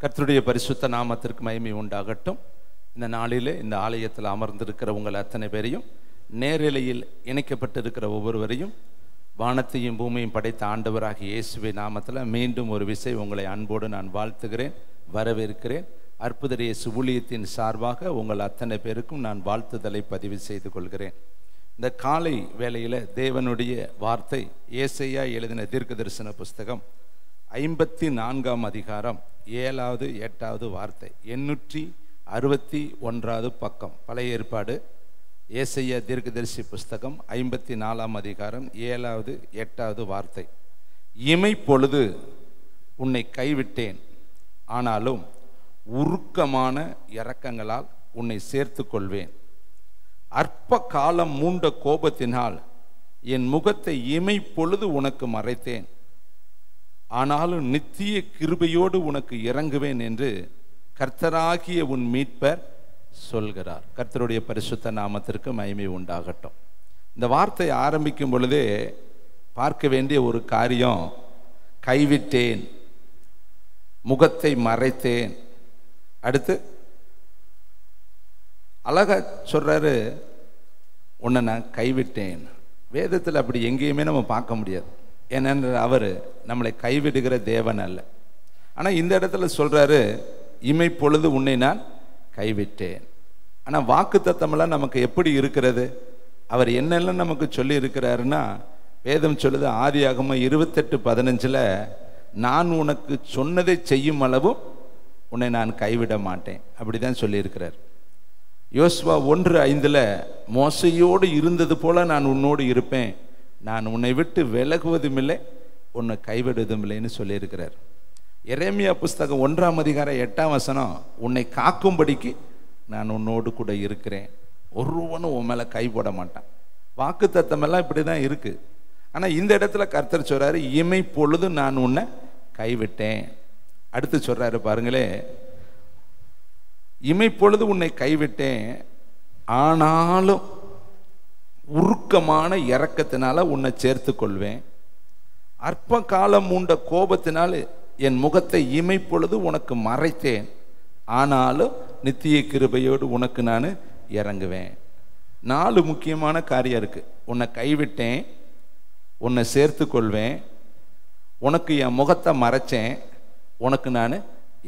கர்த்தருடைய பரிசுத்த நாமத்திற்கு மகிமை உண்டாகட்டும். இந்த நாளிலே இந்த ஆலயத்தில் அமர்ந்திருக்கிற உங்கள் அத்தனை பேரையும், நேரலையில் இணைக்கப்பட்டிருக்கிற ஒவ்வொருவரையும், வானத்தையும் பூமியும் படைத்த ஆண்டவராகிய இயேசுவின் நாமத்தில் மீண்டும் ஒரு விசை உங்களை அன்போடு நான் வாழ்த்துகிறேன், வரவேற்கிறேன். அற்புத இயேசு ஊழியத்தின் சார்பாக உங்கள் அத்தனை பேருக்கும் நான் வாழ்த்துதலை பதிவு செய்து கொள்கிறேன். இந்த காலை வேளையில் தேவனுடைய வார்த்தை ஏசையா எழுதின தீர்க்க தரிசன புஸ்தகம் 54ஆம் அதிகாரம் 7வது 8வது வார்த்தை, 861வது பக்கம், பழைய ஏற்பாடு. ஏசையா தீர்க்கதரிசி புஸ்தகம் 54ஆம் அதிகாரம் 7வது 8வது வார்த்தை. இமை பொழுது உன்னை கைவிட்டேன், ஆனாலும் உருக்கமான இரக்கங்களால் உன்னை சேர்த்து கொள்வேன். அற்ப காலம் மூண்ட கோபத்தினால் என் முகத்தை இமை பொழுது உனக்கு மறைத்தேன், ஆனாலும் நித்திய கிருபையோடு உனக்கு இறங்குவேன் என்று கர்த்தராகிய உன் மீட்பர் சொல்கிறார். கர்த்தருடைய பரிசுத்த நாமத்திற்கு மகிமை உண்டாகட்டும். இந்த வார்த்தை ஆரம்பிக்கும் பொழுதே பார்க்க வேண்டிய ஒரு காரியம், கைவிட்டேன், முகத்தை மறைத்தேன். அடுத்து அழகா சொல்றாரு, உன்னை நான் கைவிட்டேன். வேதத்தில் அப்படி எங்கேயுமே நம்ம பார்க்க முடியாது. ஏனென்ற அவர் நம்மளை கைவிடுகிற தேவன் அல்ல. ஆனால் இந்த இடத்துல சொல்றாரு, இமை பொழுது உன்னை நான் கைவிட்டேன். ஆனால் வாக்கு தத்தமெல்லாம் நமக்கு எப்படி இருக்கிறது? அவர் என்னெல்லாம் நமக்கு சொல்லி இருக்கிறாருன்னா, வேதம் சொல்லுது, ஆதியாகமம் 28:15 நான் உனக்கு சொன்னதை செய்யும் அளவும் உன்னை நான் கைவிட மாட்டேன், அப்படிதான் சொல்லியிருக்கிறார். யோசுவா 1:5 மோசையோடு இருந்தது போல நான் உன்னோடு இருப்பேன், நான் உன்னை விட்டு விலகுவதும் இல்லை, உன்னை கைவிடுவதும் இல்லைன்னு சொல்லியிருக்கிறார். எரேமியா புஸ்தகம் 1ஆம் அதிகாரம் 8ஆம் வசனம், உன்னை காக்கும்படிக்கு நான் உன்னோடு கூட இருக்கிறேன், ஒருவனும் உன் மேலே கை போட மாட்டான். வாக்கு தத்தமெல்லாம் இப்படி தான் இருக்கு. ஆனால் இந்த இடத்துல கர்த்தர் சொல்றாரு, இமை பொழுது நான் உன்னை கைவிட்டேன். அடுத்து சொல்றாரு பாருங்களே, இமை பொழுது உன்னை கைவிட்டேன், ஆனாலும் உருக்கமான இரக்கத்தினால உன்னை சேர்த்து கொள்வேன். அற்ப காலம் மூண்ட கோபத்தினால் என் முகத்தை இமை பொழுது உனக்கு மறைத்தேன், ஆனாலும் நித்திய கிருபையோடு உனக்கு நான் இறங்குவேன். 4 முக்கியமான காரியம் இருக்கு. உன்னை கைவிட்டேன், உன்னை சேர்த்து கொள்வேன், உனக்கு என் முகத்தை மறைச்சேன், உனக்கு நான்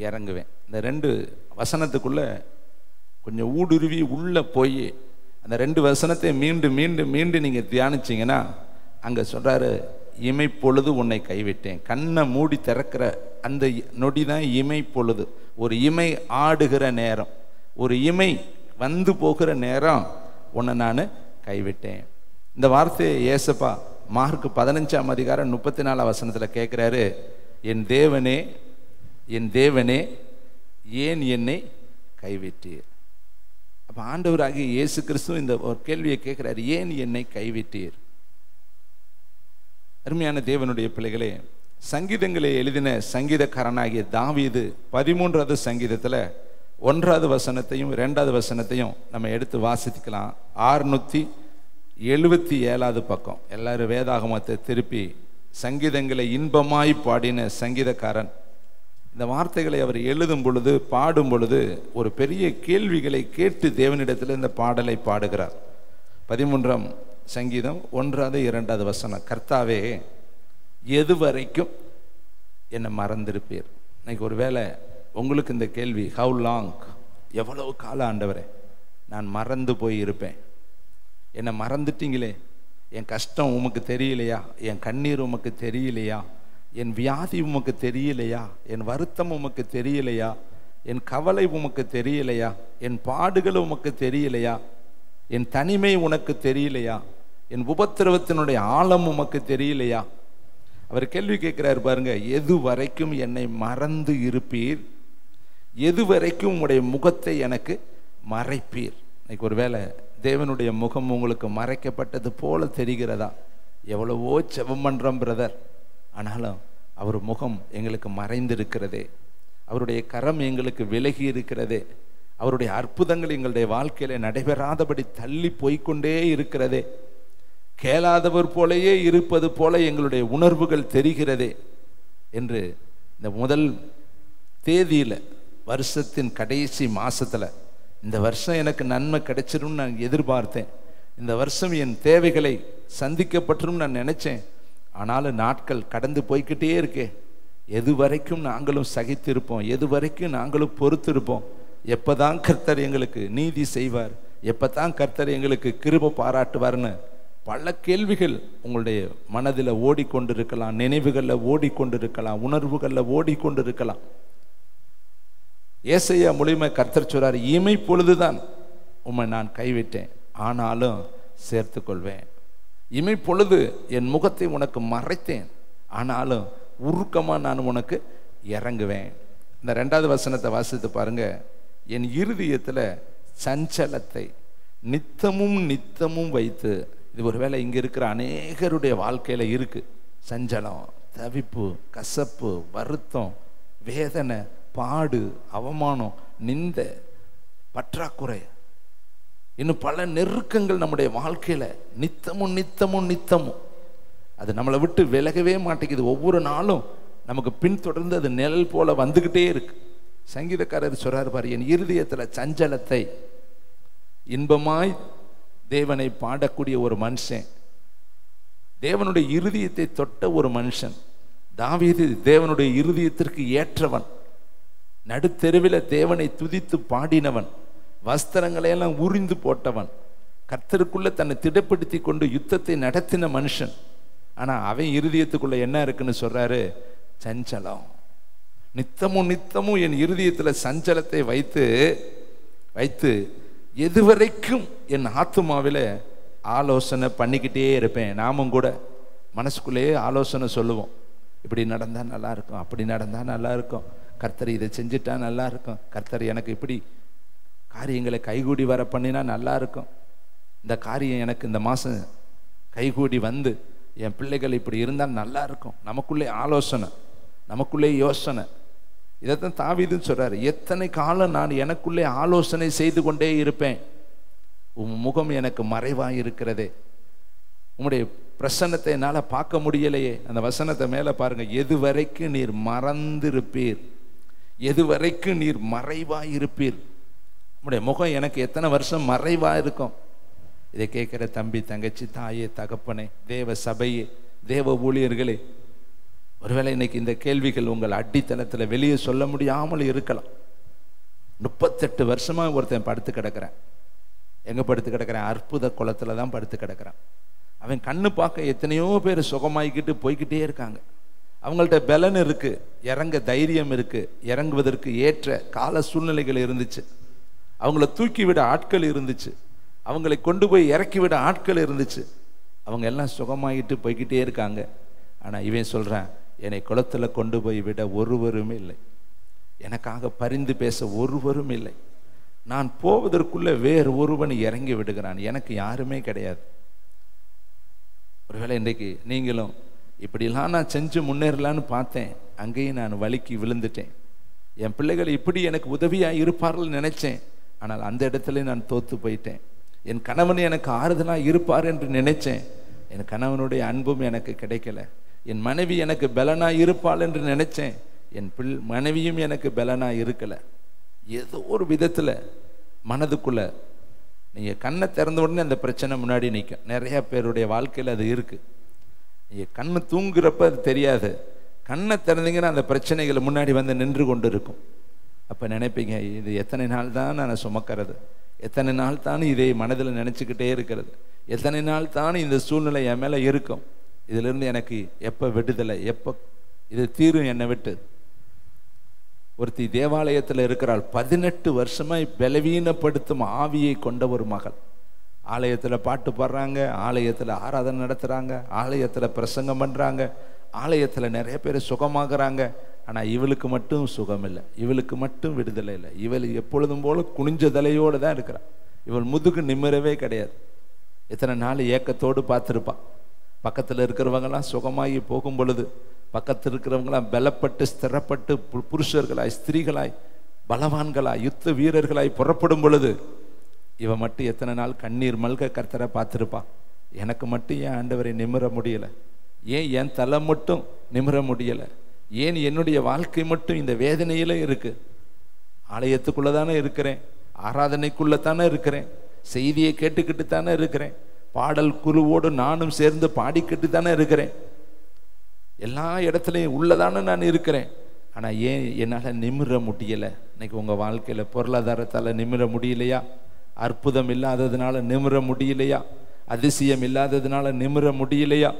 இறங்குவேன். இந்த 2 வசனத்துக்குள்ள கொஞ்சம் ஊடுருவி உள்ள போய் அந்த 2 வசனத்தை மீண்டும் மீண்டும் மீண்டும் நீங்க தியானிச்சிங்கன்னா, அங்க சொல்றாரு, இமை பொழுது உன்னை கைவிட்டேன். கண்ணை மூடி திறக்கிற அந்த நொடி தான் இமை பொழுது. ஒரு இமை ஆடுகிற நேரம், ஒரு இமை வந்து போகிற நேரம் உன்னை நான் கைவிட்டேன். இந்த வார்த்தையை ஏசப்பா மார்க் 15ஆம் அதிகாரம் 34ஆம் வசனத்தில் கேட்குறாரு, என் தேவனே, என் தேவனே, ஏன் என்னை கைவிட்டீர்? அப்போ ஆண்டவராகிய இயேசு கிறிஸ்து இந்த ஒரு கேள்வியை கேட்கிறார், ஏன் என்னை கைவிட்டீர்? அருமையான தேவனுடைய பிள்ளைகளே, சங்கீதங்களை எழுதின சங்கீதக்காரனாகிய தாவீது 13வது சங்கீதத்தில் 1வது வசனத்தையும் 2வது வசனத்தையும் நம்ம எடுத்து வாசிக்கலாம். 677வது பக்கம். எல்லாரும் வேதாகமத்தை திருப்பி, சங்கீதங்களை இன்பமாய் பாடின சங்கீதக்காரன் இந்த வார்த்தைகளை அவர் எழுதும் பொழுது, பாடும் பொழுது ஒரு பெரிய கேள்விகளை கேட்டு தேவனிடத்தில் இந்த பாடலை பாடுகிறார். 13ஆம் சங்கீதம் 1வது 2வது வசனம், கர்த்தாவே எதுவரைக்கும் என்னை மறந்திருப்பீர்? இன்னைக்கு ஒரு வேளை உங்களுக்கு இந்த கேள்வி, ஹவு லாங், எவ்வளவு காலம் ஆண்டவரே நான் மறந்து போய் இருப்பேன்? என்னை மறந்துட்டீங்களே, என் கஷ்டம் உமக்கு தெரியலையா? என் கண்ணீர் உமக்கு தெரியலையா? என் வியாதி உமக்கு தெரியலையா? என் வருத்தம் உமக்கு தெரியலையா? என் கவலை உமக்கு தெரியலையா? என் பாடுகள் உமக்கு தெரியலையா? என் தனிமை உனக்கு தெரியலையா? என் உபத்திரவத்தினுடைய ஆழம் உமக்கு தெரியலையா? அவர் கேள்வி கேட்கிறார் பாருங்க, எது வரைக்கும் என்னை மறந்து இருப்பீர்? எது வரைக்கும் உங்களுடைய முகத்தை எனக்கு மறைப்பீர்? இன்னைக்கு ஒரு வேளை தேவனுடைய முகம் உங்களுக்கு மறைக்கப்பட்டது போல தெரிகிறதா? எவ்வளவோ செபம் பண்றோம் பிரதர், ஆனாலும் அவர் முகம் எங்களுக்கு மறைந்திருக்கிறதே, அவருடைய கரம் எங்களுக்கு விலகி இருக்கிறதே, அவருடைய அற்புதங்கள் எங்களுடைய வாழ்க்கையில நடைபெறாதபடி தள்ளி போய்கொண்டே இருக்கிறதே, கேளாதவர் போலேயே இருப்பது போல எங்களுடைய உணர்வுகள் தெரிகிறதே என்று இந்த முதல் தேதியில், வருஷத்தின் கடைசி மாசத்துல இந்த வருஷம் எனக்கு நன்மை கிடைச்சிரும்னு நான் எதிர்பார்த்தேன். இந்த வருஷம் என் தேவைகளை சந்திக்கப்பட்டுரும் நான் நினைச்சேன். ஆனாலும் நாட்கள் கடந்து போய்கிட்டே இருக்கே. எது வரைக்கும் நாங்களும் சகித்திருப்போம்? எது வரைக்கும் நாங்களும் பொறுத்திருப்போம்? எப்பதான் கர்த்தர் எங்களுக்கு நீதி செய்வார்? எப்பதான் கர்த்தர் எங்களுக்கு கிருபை பாராட்டுவார்னு பல கேள்விகள் உங்களுடைய மனதில் ஓடிக்கொண்டிருக்கலாம், நினைவுகளில் ஓடிக்கொண்டிருக்கலாம், உணர்வுகளில் ஓடிக்கொண்டிருக்கலாம். ஏசாயா மூலியமா கர்த்தர் சொல்றார், இமை பொழுதுதான் உம்மை நான் கைவிட்டேன், ஆனாலும் சேர்த்து கொள்வேன். இமை பொழுது என் முகத்தை உனக்கு மறைத்தேன், ஆனாலும் உருக்கமா நான் உனக்கு இறங்குவேன். இந்த 2வது வசனத்தை வாசித்து பாருங்க. என் இருதயத்துல சஞ்சலத்தை நித்தமும் நித்தமும் வைத்து, இது ஒருவேளை இங்க இருக்கிற அநேகருடைய வாழ்க்கையில இருக்கு. சஞ்சலம், தவிப்பு, கசப்பு, வருத்தம், வேதனை, பாடு, அவமானம், நிந்த, பற்றாக்குறை, இன்னும் பல நெருக்கங்கள் நம்முடைய வாழ்க்கையில நித்தமும் நித்தமும் நித்தமும் அது நம்மளை விட்டு விலகவே மாட்டேங்குது. ஒவ்வொரு நாளும் நமக்கு பின்தொடர்ந்து அது நிழல் போல வந்துகிட்டே இருக்கு. சங்கீதக்காரர் சொல்றாரு பாரு, என் இருதயத்துல சஞ்சலத்தை. இன்பமாய் தேவனை பாடக்கூடிய ஒரு மனுஷன், தேவனுடைய இருதயத்தை தொட்ட ஒரு மனுஷன் தாவீது தேவனுடைய இருதயத்திற்கு ஏற்றவன். நடுத்தெருவில் தேவனை துதித்து பாடினவன், வஸ்திரங்களை எல்லாம் உரிந்து போட்டவன், கர்த்தருக்குள்ள தன்னை திடப்படுத்தி கொண்டு யுத்தத்தை நடத்தின மனுஷன். ஆனா அவன் இருதயத்துக்குள்ள என்ன இருக்குன்னு சொல்றாரு? சஞ்சலம். நித்தமும் நித்தமும் என் இருதயத்துல சஞ்சலத்தை வைத்து வைத்து எதுவரைக்கும் என் ஆத்துமாவில ஆலோசனை பண்ணிக்கிட்டே இருப்பேன். நாமும் கூட மனசுக்குள்ளேயே ஆலோசனை சொல்லுவோம். இப்படி நடந்தா நல்லா இருக்கும், அப்படி நடந்தா நல்லா இருக்கும், கர்த்தர் இதை செஞ்சுட்டா நல்லா இருக்கும், கர்த்தர் எனக்கு இப்படி காரியங்களை கைகூடி வர பண்ணினா நல்லா இருக்கும், இந்த காரியம் எனக்கு இந்த மாதம் கைகூடி வந்து என் பிள்ளைகள் இப்படி இருந்தால் நல்லா இருக்கும். நமக்குள்ளே ஆலோசனை, நமக்குள்ளே யோசனை. இதைத்தான் தாவீதுன்னு சொல்றாரு, எத்தனை காலம் நான் எனக்குள்ளே ஆலோசனை செய்து கொண்டே இருப்பேன், உன் முகம் எனக்கு மறைவாக இருக்கிறதே, உம்முடைய பிரசன்னத்தை என்னால் பார்க்க முடியலையே. அந்த வசனத்தை மேலே பாருங்க, எது வரைக்கும் நீர் மறந்திருப்பீர், எது வரைக்கும் நீர் மறைவாக இருப்பீர். உம்முடைய முகம் எனக்கு எத்தனை வருஷம் மறைவாக இருக்கும். இதை கேட்குற தம்பி, தங்கச்சி, தாயே, தகப்பனே, தேவ சபையே, தேவ ஊழியர்களே, ஒருவேளை இன்னைக்கு இந்த கேள்விகள் உங்கள் அடித்தளத்தில் வெளியே சொல்ல முடியாமல் இருக்கலாம். 38 வருஷமா ஒருத்தன் படுத்து கிடக்கிறேன். எங்க படுத்து கிடக்கிறேன்? அற்புத குளத்துல தான் படுத்து கிடக்கிறான். அவன் கண்ணு பார்க்க எத்தனையோ பேர் சுகமாயிக்கிட்டு போய்கிட்டே இருக்காங்க. அவங்கள்ட்ட பலன் இருக்கு, இறங்க தைரியம் இருக்கு, இறங்குவதற்கு ஏற்ற கால சூழ்நிலைகள் இருந்துச்சு, அவங்கள தூக்கி விட ஆட்கள் இருந்துச்சு, அவங்களை கொண்டு போய் இறக்கி விட ஆட்கள் இருந்துச்சு. அவங்க எல்லாம் சுகமாயிட்டு போய்கிட்டே இருக்காங்க. ஆனா இவன் சொல்றான், என்னை குளத்துல கொண்டு போய் விட ஒருவரும் இல்லை, எனக்காக பரிந்து பேச ஒருவரும் இல்லை, நான் போவதற்குள்ள வேறு ஒருவன் இறங்கி விடுகிறான், எனக்கு யாருமே கிடையாது. ஒருவேளை இன்றைக்கு நீங்களும் இப்படிலாம் நான் செஞ்சு முன்னேறலான்னு பார்த்தேன், அங்கேயும் நான் வலிக்கு விழுந்துட்டேன். என் பிள்ளைகள் இப்படி எனக்கு உதவியாக இருப்பார்கள் நினைச்சேன், ஆனால் அந்த இடத்துல நான் தோத்து போயிட்டேன். என் கணவன் எனக்கு ஆறுதலாக இருப்பார் என்று நினைச்சேன், என் கணவனுடைய அன்பும் எனக்கு கிடைக்கல. என் மனைவி எனக்கு பலனாக இருப்பாள் என்று நினைச்சேன், என் மனைவியும் எனக்கு பலனாக இருக்கலை. ஏதோ ஒரு விதத்தில் மனதுக்குள்ள நீங்கள் கண்ணை திறந்த உடனே அந்த பிரச்சனை முன்னாடி நிற்கும். நிறைய பேருடைய வாழ்க்கையில் அது இருக்குது. நீங்கள் கண்ணு தூங்குறப்ப அது தெரியாது, கண்ணை திறந்தீங்கன்னா அந்த பிரச்சனைகள் முன்னாடி வந்து நின்று கொண்டு இருக்கும். அப்போ நினைப்பீங்க, இது எத்தனை நாள் தான் நான் சுமக்கிறது, எத்தனை நாள் தான் இதை மனதில் நினச்சிக்கிட்டே இருக்கிறது, எத்தனை நாள் தான் இந்த சூழ்நிலை என் மேலே இருக்கும், இதிலிருந்து எனக்கு எப்போ விடுதலை, எப்போ இது தீரும் என்னை விட்டு. ஒருத்தி தேவாலயத்தில் இருக்கிறாள், 18 வருஷமாய் பலவீனப்படுத்தும் ஆவியை கொண்ட ஒரு மகள். ஆலயத்தில் பாட்டு பாடுறாங்க, ஆலயத்தில் ஆராதனை நடத்துகிறாங்க, ஆலயத்தில் பிரசங்கம் பண்ணுறாங்க, ஆலயத்தில் நிறைய பேர் சுகமாகறாங்க. ஆனால் இவளுக்கு மட்டும் சுகம் இல்லை, இவளுக்கு மட்டும் விடுதலை இல்லை. இவள் எப்பொழுதும் போல குனிஞ்ச தலையோடு தான் இருக்கிறாள். இவள் முதுகு நிமிரவே கிடையாது. எத்தனை நாள் ஏக்கத்தோடு பார்த்துருப்பான். பக்கத்தில் இருக்கிறவங்களாம் சுகமாகி போகும் பொழுது, பக்கத்தில் இருக்கிறவங்களாம் பலப்பட்டு ஸ்திரப்பட்டு புருஷர்களாய், ஸ்திரீகளாய், பலவான்களாய், யுத்த வீரர்களாய் புறப்படும் பொழுது, இவன் மட்டும் எத்தனை நாள் கண்ணீர் மல்க கர்த்தரை பார்த்துருப்பான். எனக்கு மட்டும் ஏன் ஆண்டவரை நிமிர முடியலை, ஏன் என் தலை மட்டும் நிமிர முடியலை, ஏன் என்னுடைய வாழ்க்கை மட்டும் இந்த வேதனையில இருக்கு? ஆலயத்துக்குள்ள தானே இருக்கிறேன், ஆராதனைக்குள்ள தானே இருக்கிறேன், செய்தியை கேட்டுக்கிட்டு தானே இருக்கிறேன், பாடல் குழுவோடு நானும் சேர்ந்து பாடிக்கிட்டு தானே இருக்கிறேன், எல்லா இடத்துலையும் உள்ளதானே நான் இருக்கிறேன். ஆனால் ஏன் என்னால் நிமிர முடியலை? இன்னைக்கு உங்கள் வாழ்க்கையில் பொருளாதாரத்தால் நிமிர முடியலையா? அற்புதம் இல்லாததுனால நிமிர முடியலையா? அதிசயம் இல்லாததுனால நிமிர முடியலையா?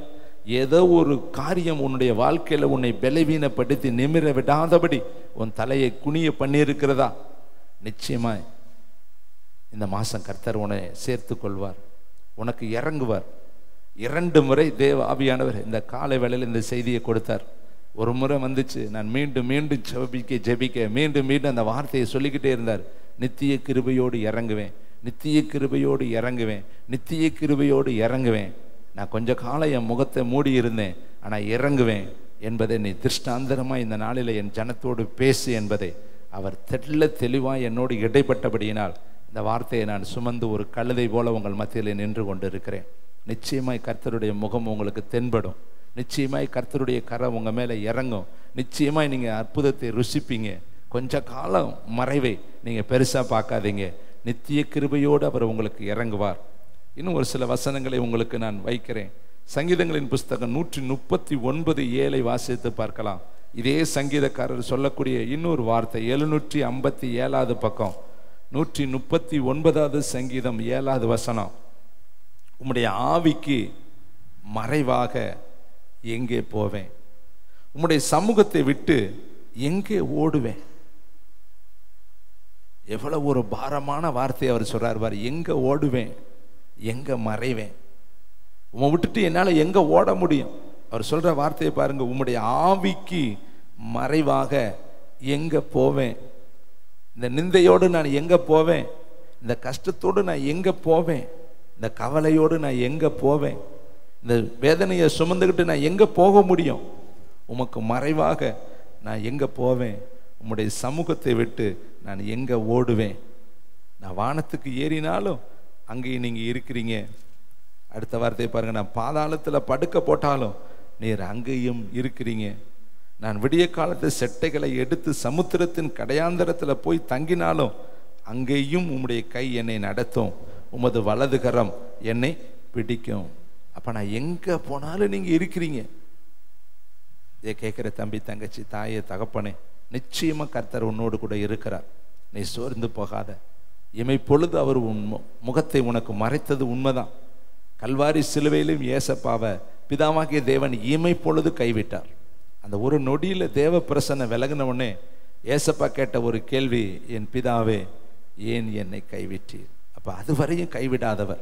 ஏதோ ஒரு காரியம் உன்னுடைய வாழ்க்கையில் உன்னை பலவீனப்படுத்தி நிமிர விடாதபடி உன் தலையை குனிய பண்ணியிருக்கிறதா? நிச்சயமாய் இந்த மாதம் கர்த்தர் உன்னை சேர்த்து கொள்வார், உனக்கு இறங்குவார். 2 முறை தேவ ஆவியானவர் இந்த காலை வேளையில் இந்த செய்தியை கொடுத்தார். ஒரு முறை வந்துச்சு, நான் மீண்டும் மீண்டும் ஜெபிக்க மீண்டும் அந்த வார்த்தையை சொல்லிக்கிட்டே இருந்தார். நித்திய கிருபையோடு இறங்குவேன், நித்திய கிருபையோடு இறங்குவேன், நித்திய கிருபையோடு இறங்குவேன். நான் கொஞ்ச காலம் என் முகத்தை மூடி இருந்தேன், ஆனால் இறங்குவேன் என்பதை நீ திருஷ்டாந்தரமாக இந்த நாளில் என் ஜனத்தோடு பேசு என்பதை அவர் தெளிவாக என்னோடு இடைப்பட்டபடியினால் இந்த வார்த்தையை நான் சுமந்து ஒரு கழுதை போல உங்கள் மத்தியில் நின்று கொண்டு இருக்கிறேன். நிச்சயமாய் கர்த்தருடைய முகம் உங்களுக்கு தென்படும், நிச்சயமாய் கர்த்தருடைய கரம் உங்கள் மேலே இறங்கும், நிச்சயமாய் நீங்கள் அற்புதத்தை ருசிப்பீங்க. கொஞ்ச காலம் மறைவை நீங்கள் பெருசாக பார்க்காதீங்க, நித்திய கிருபையோடு அவர் உங்களுக்கு இறங்குவார். இன்னும் ஒரு சில வசனங்களை உங்களுக்கு நான் வைக்கிறேன். சங்கீதங்களின் புஸ்தகம் 139:7 வாசித்து பார்க்கலாம். இதே சங்கீதக்காரர் சொல்லக்கூடிய இன்னொரு வார்த்தை 757 பக்கம் 139 சங்கீதம் 7 வசனம். உம்முடைய ஆவிக்கு மறைவாக எங்கே போவேன்? உம்முடைய சமூகத்தை விட்டு எங்கே ஓடுவேன்? எவ்வளவு ஒரு பாரமான வார்த்தையை அவர் சொல்றார் பாரு. எங்க ஓடுவேன், எங்க மறைவேன்? உம்மை விட்டுட்டு என்னால எங்க ஓட முடியும்? அவர் சொல்ற வார்த்தையை பாருங்க. உம்முடைய ஆவிக்கு மறைவாக எங்க போவேன்? இந்த நிந்தையோடு நான் எங்க போவேன்? இந்த கஷ்டத்தோடு நான் எங்க போவேன்? இந்த கவலையோடு நான் எங்க போவேன்? இந்த வேதனையை சுமந்துக்கிட்டு நான் எங்க போக முடியும்? உமக்கு மறைவாக நான் எங்க போவேன்? உம்முடைய சமூகத்தை விட்டு நான் எங்க ஓடுவேன்? நான் வானத்துக்கு ஏறினாலும் அங்கேயும் நீங்க இருக்கிறீங்க. அடுத்த வார்த்தையை பாருங்க. நான் பாதாளத்தில் படுக்க போட்டாலும் நீர் அங்கேயும் இருக்கிறீங்க. நான் விடிய காலத்து செட்டைகளை எடுத்து சமுத்திரத்தின் கடையாந்தரத்தில் போய் தங்கினாலும் அங்கேயும் உம்முடைய கை என்னை நடத்தும், உமது வலதுகரம் என்னை பிடிக்கும். அப்ப நான் எங்க போனாலும் நீங்க இருக்கிறீங்க. இதை கேட்கிற தம்பி, தங்கச்சி, தாயே, தகப்பனே, நிச்சயமா கர்த்தர் உன்னோடு கூட இருக்கிறார். நீ சோர்ந்து போகாத. இமைப்பொழுது அவர் உன் முகத்தை உனக்கு மறைத்தது உண்மைதான். கல்வாரி சிலுவையிலும் ஏசப்பாவை பிதாவாகிய தேவன் இமைப்பொழுது கைவிட்டார். அந்த ஒரு நொடியில தேவ பிரசன்ன விலகின உடனே ஏசப்பா கேட்ட ஒரு கேள்வி, என் பிதாவே ஏன் என்னை கைவிட்டீர்? அப்ப அதுவரையும் கைவிடாதவர்,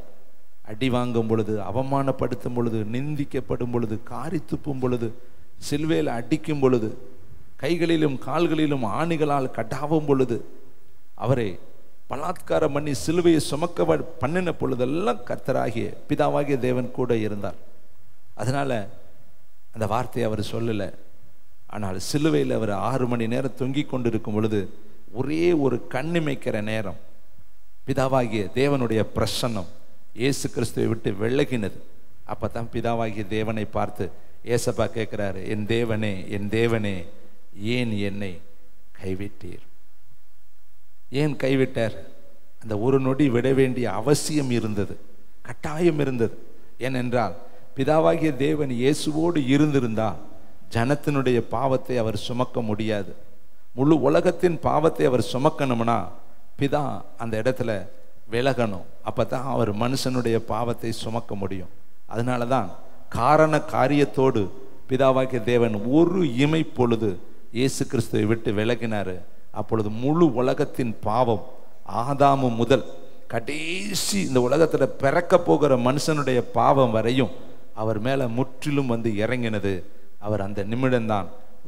அடி வாங்கும் பொழுது, அவமானப்படுத்தும் பொழுது, நிந்திக்கப்படும் பொழுது, காரி துப்பும் பொழுது, சிலுவையில் அடிக்கும் பொழுது, கைகளிலும் கால்களிலும் ஆணிகளால் கட்டாவும் பொழுது, அவரை பலாத்காரம் பண்ணி சிலுவையை சுமக்க பண்ணின பொழுதெல்லாம் கர்த்தராகிய பிதாவாகிய தேவன் கூட இருந்தார். அதனால அந்த வார்த்தையை அவர் சொல்லல. ஆனால் சிலுவையில் அவர் 6 மணி நேரம் தொங்கி கொண்டிருக்கும் பொழுது ஒரே ஒரு கண்ணிமைக்கிற நேரம் பிதாவாகிய தேவனுடைய பிரசன்னம் இயேசு கிறிஸ்துவை விட்டு விலகினது. அப்பதான் பிதாவாகிய தேவனை பார்த்து ஏசப்பா கேட்கிறாரு, என் தேவனே, என் தேவனே, ஏன் என்னை கைவிட்டீர்? ஏன் கைவிட்டார்? அந்த ஒரு நொடி விட வேண்டிய அவசியம் இருந்தது, கட்டாயம் இருந்தது. ஏனென்றால் பிதாவாகிய தேவன் இயேசுவோடு இருந்திருந்தால் ஜனத்தினுடைய பாவத்தை அவர் சுமக்க முடியாது. முழு உலகத்தின் பாவத்தை அவர் சுமக்கணும்னா பிதா அந்த இடத்துல விலகணும். அப்பதான் அவர் மனுஷனுடைய பாவத்தை சுமக்க முடியும். அதனாலதான் காரண காரியத்தோடு பிதாவாகிய தேவன் ஒரு இமை பொழுது இயேசு கிறிஸ்துவை விட்டு விலகினாரு. அப்பொழுது முழு உலகத்தின் பாவம் ஆதாமு முதல் கடைசி இந்த உலகத்துல பிறக்க போகிற மனுஷனுடைய பாவம் வரையும் அவர் மேல முற்றிலும் வந்து இறங்கினது. அவர் அந்த நிமிடம்தான்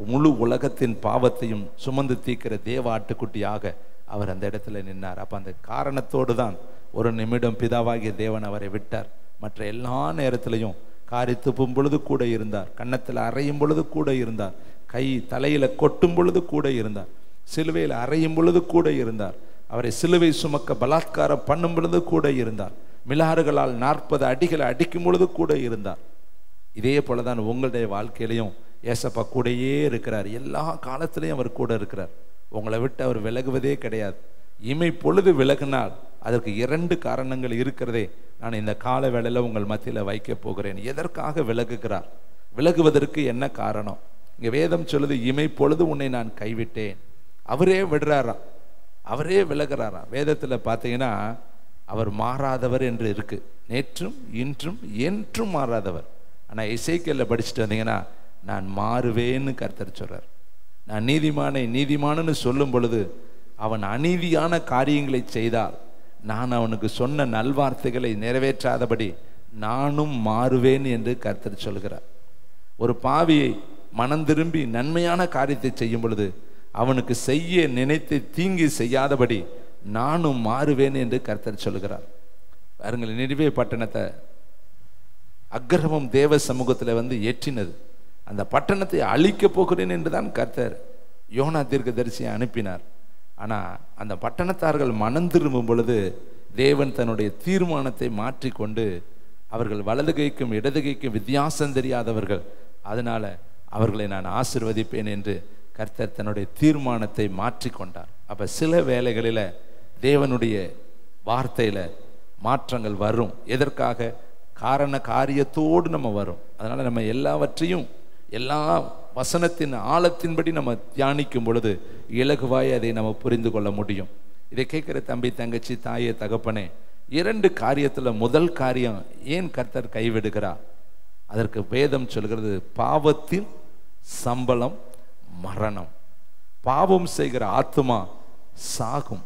முழு உலகத்தின் பாவத்தையும் சுமந்து தீர்க்கிற தேவ ஆட்டுக்குட்டியாக அவர் அந்த இடத்துல நின்னார். அப்ப அந்த காரணத்தோடு தான் ஒரு நிமிடம் பிதாவாகிய தேவன் அவரை விட்டார். மற்ற எல்லா நேரத்திலையும் காரி துப்பும் பொழுது கூட இருந்தார், கன்னத்தில் அறையும் பொழுது கூட இருந்தார், கை தலையில கொட்டும் பொழுது கூட இருந்தார், சிலுவையில் அறையும் பொழுது கூட இருந்தார், அவரை சிலுவை சுமக்க பலாத்காரம் பண்ணும் பொழுது கூட இருந்தார், மிலாறுகளால் 40 அடிகளை அடிக்கும் பொழுது கூட இருந்தார். இதே போலதான் உங்களுடைய வாழ்க்கையிலையும் ஏசப்பா கூடயே இருக்கிறார். எல்லா காலத்திலையும் அவர் கூட இருக்கிறார். உங்களை விட்டு அவர் விலகுவதே கிடையாது. இமை பொழுது விலகினால் அதற்கு 2 காரணங்கள் இருக்கிறதே நான் இந்த கால வேளையில் உங்கள் மத்தியில் வைக்க போகிறேன். எதற்காக விலகுகிறார்? விலகுவதற்கு என்ன காரணம்? இங்கே வேதம் சொல்லுது, இமை பொழுது உன்னை நான் கைவிட்டேன். அவரே விடுறாராம், அவரே விலகிறாராம். வேதத்தில் பார்த்தீங்கன்னா அவர் மாறாதவர் என்று இருக்கு. நேற்றும் இன்றும் என்றும் மாறாதவர். ஆனால் எசேக்கியேலில் படிச்சுட்டு வந்தீங்கன்னா நான் மாறுவேன்னு கர்த்தர் சொல்றார். நான் நீதிமானை நீதிமானன்னு சொல்லும் பொழுது அவன் அநீதியான காரியங்களை செய்தால் நான் அவனுக்கு சொன்ன நல்வார்த்தைகளை நிறைவேற்றாதபடி நானும் மாறுவேன் என்று கர்த்தர் சொல்கிறார். ஒரு பாவியை மனம் திரும்பி நன்மையான காரியத்தை செய்யும் பொழுது அவனுக்கு செய்ய நினைத்து தீங்கு செய்யாதபடி நானும் மாறுவேன் என்று கர்த்தர் சொல்கிறார். பாருங்கள், நினிவே பட்டணத்தை அக்கிரமம் தேவ சமூகத்தில் ஏற்றினது. அந்த பட்டணத்தை அழிக்க போகிறேன் என்றுதான் கர்த்தர் யோனா தீர்க்கதரிசியை அனுப்பினார். ஆனால் அந்த பட்டணத்தார்கள் மனம் திரும்பும் பொழுது தேவன் தன்னுடைய தீர்மானத்தை மாற்றிக்கொண்டு அவர்கள் வலது கைக்கும் இடது கைக்கும் வித்தியாசம் தெரியாதவர்கள், அதனால அவர்களை நான் ஆசீர்வதிப்பேன் என்று கர்த்தர் தன்னுடைய தீர்மானத்தை மாற்றிக்கொண்டார். அப்போ சில வேளைகளில் தேவனுடைய வார்த்தையில் மாற்றங்கள் வரும். எதற்காக? காரண காரியத்தோடு நம்ம வரும். அதனால் நம்ம எல்லாவற்றையும் எல்லா வசனத்தின் ஆழத்தின்படி நம்ம தியானிக்கும் பொழுது இலகுவாய் அதை நம்ம புரிந்து கொள்ள முடியும். இதை கேட்குற தம்பி, தங்கச்சி, தாயே, தகப்பனே, 2 காரியத்தில் முதல் காரியம் ஏன் கர்த்தர் கைவிடுகிறார்? அதற்கு வேதம் சொல்கிறது, பாவத்தின் சம்பளம் மரணம். பாவம் செய்கிற ஆத்துமா சாகும்.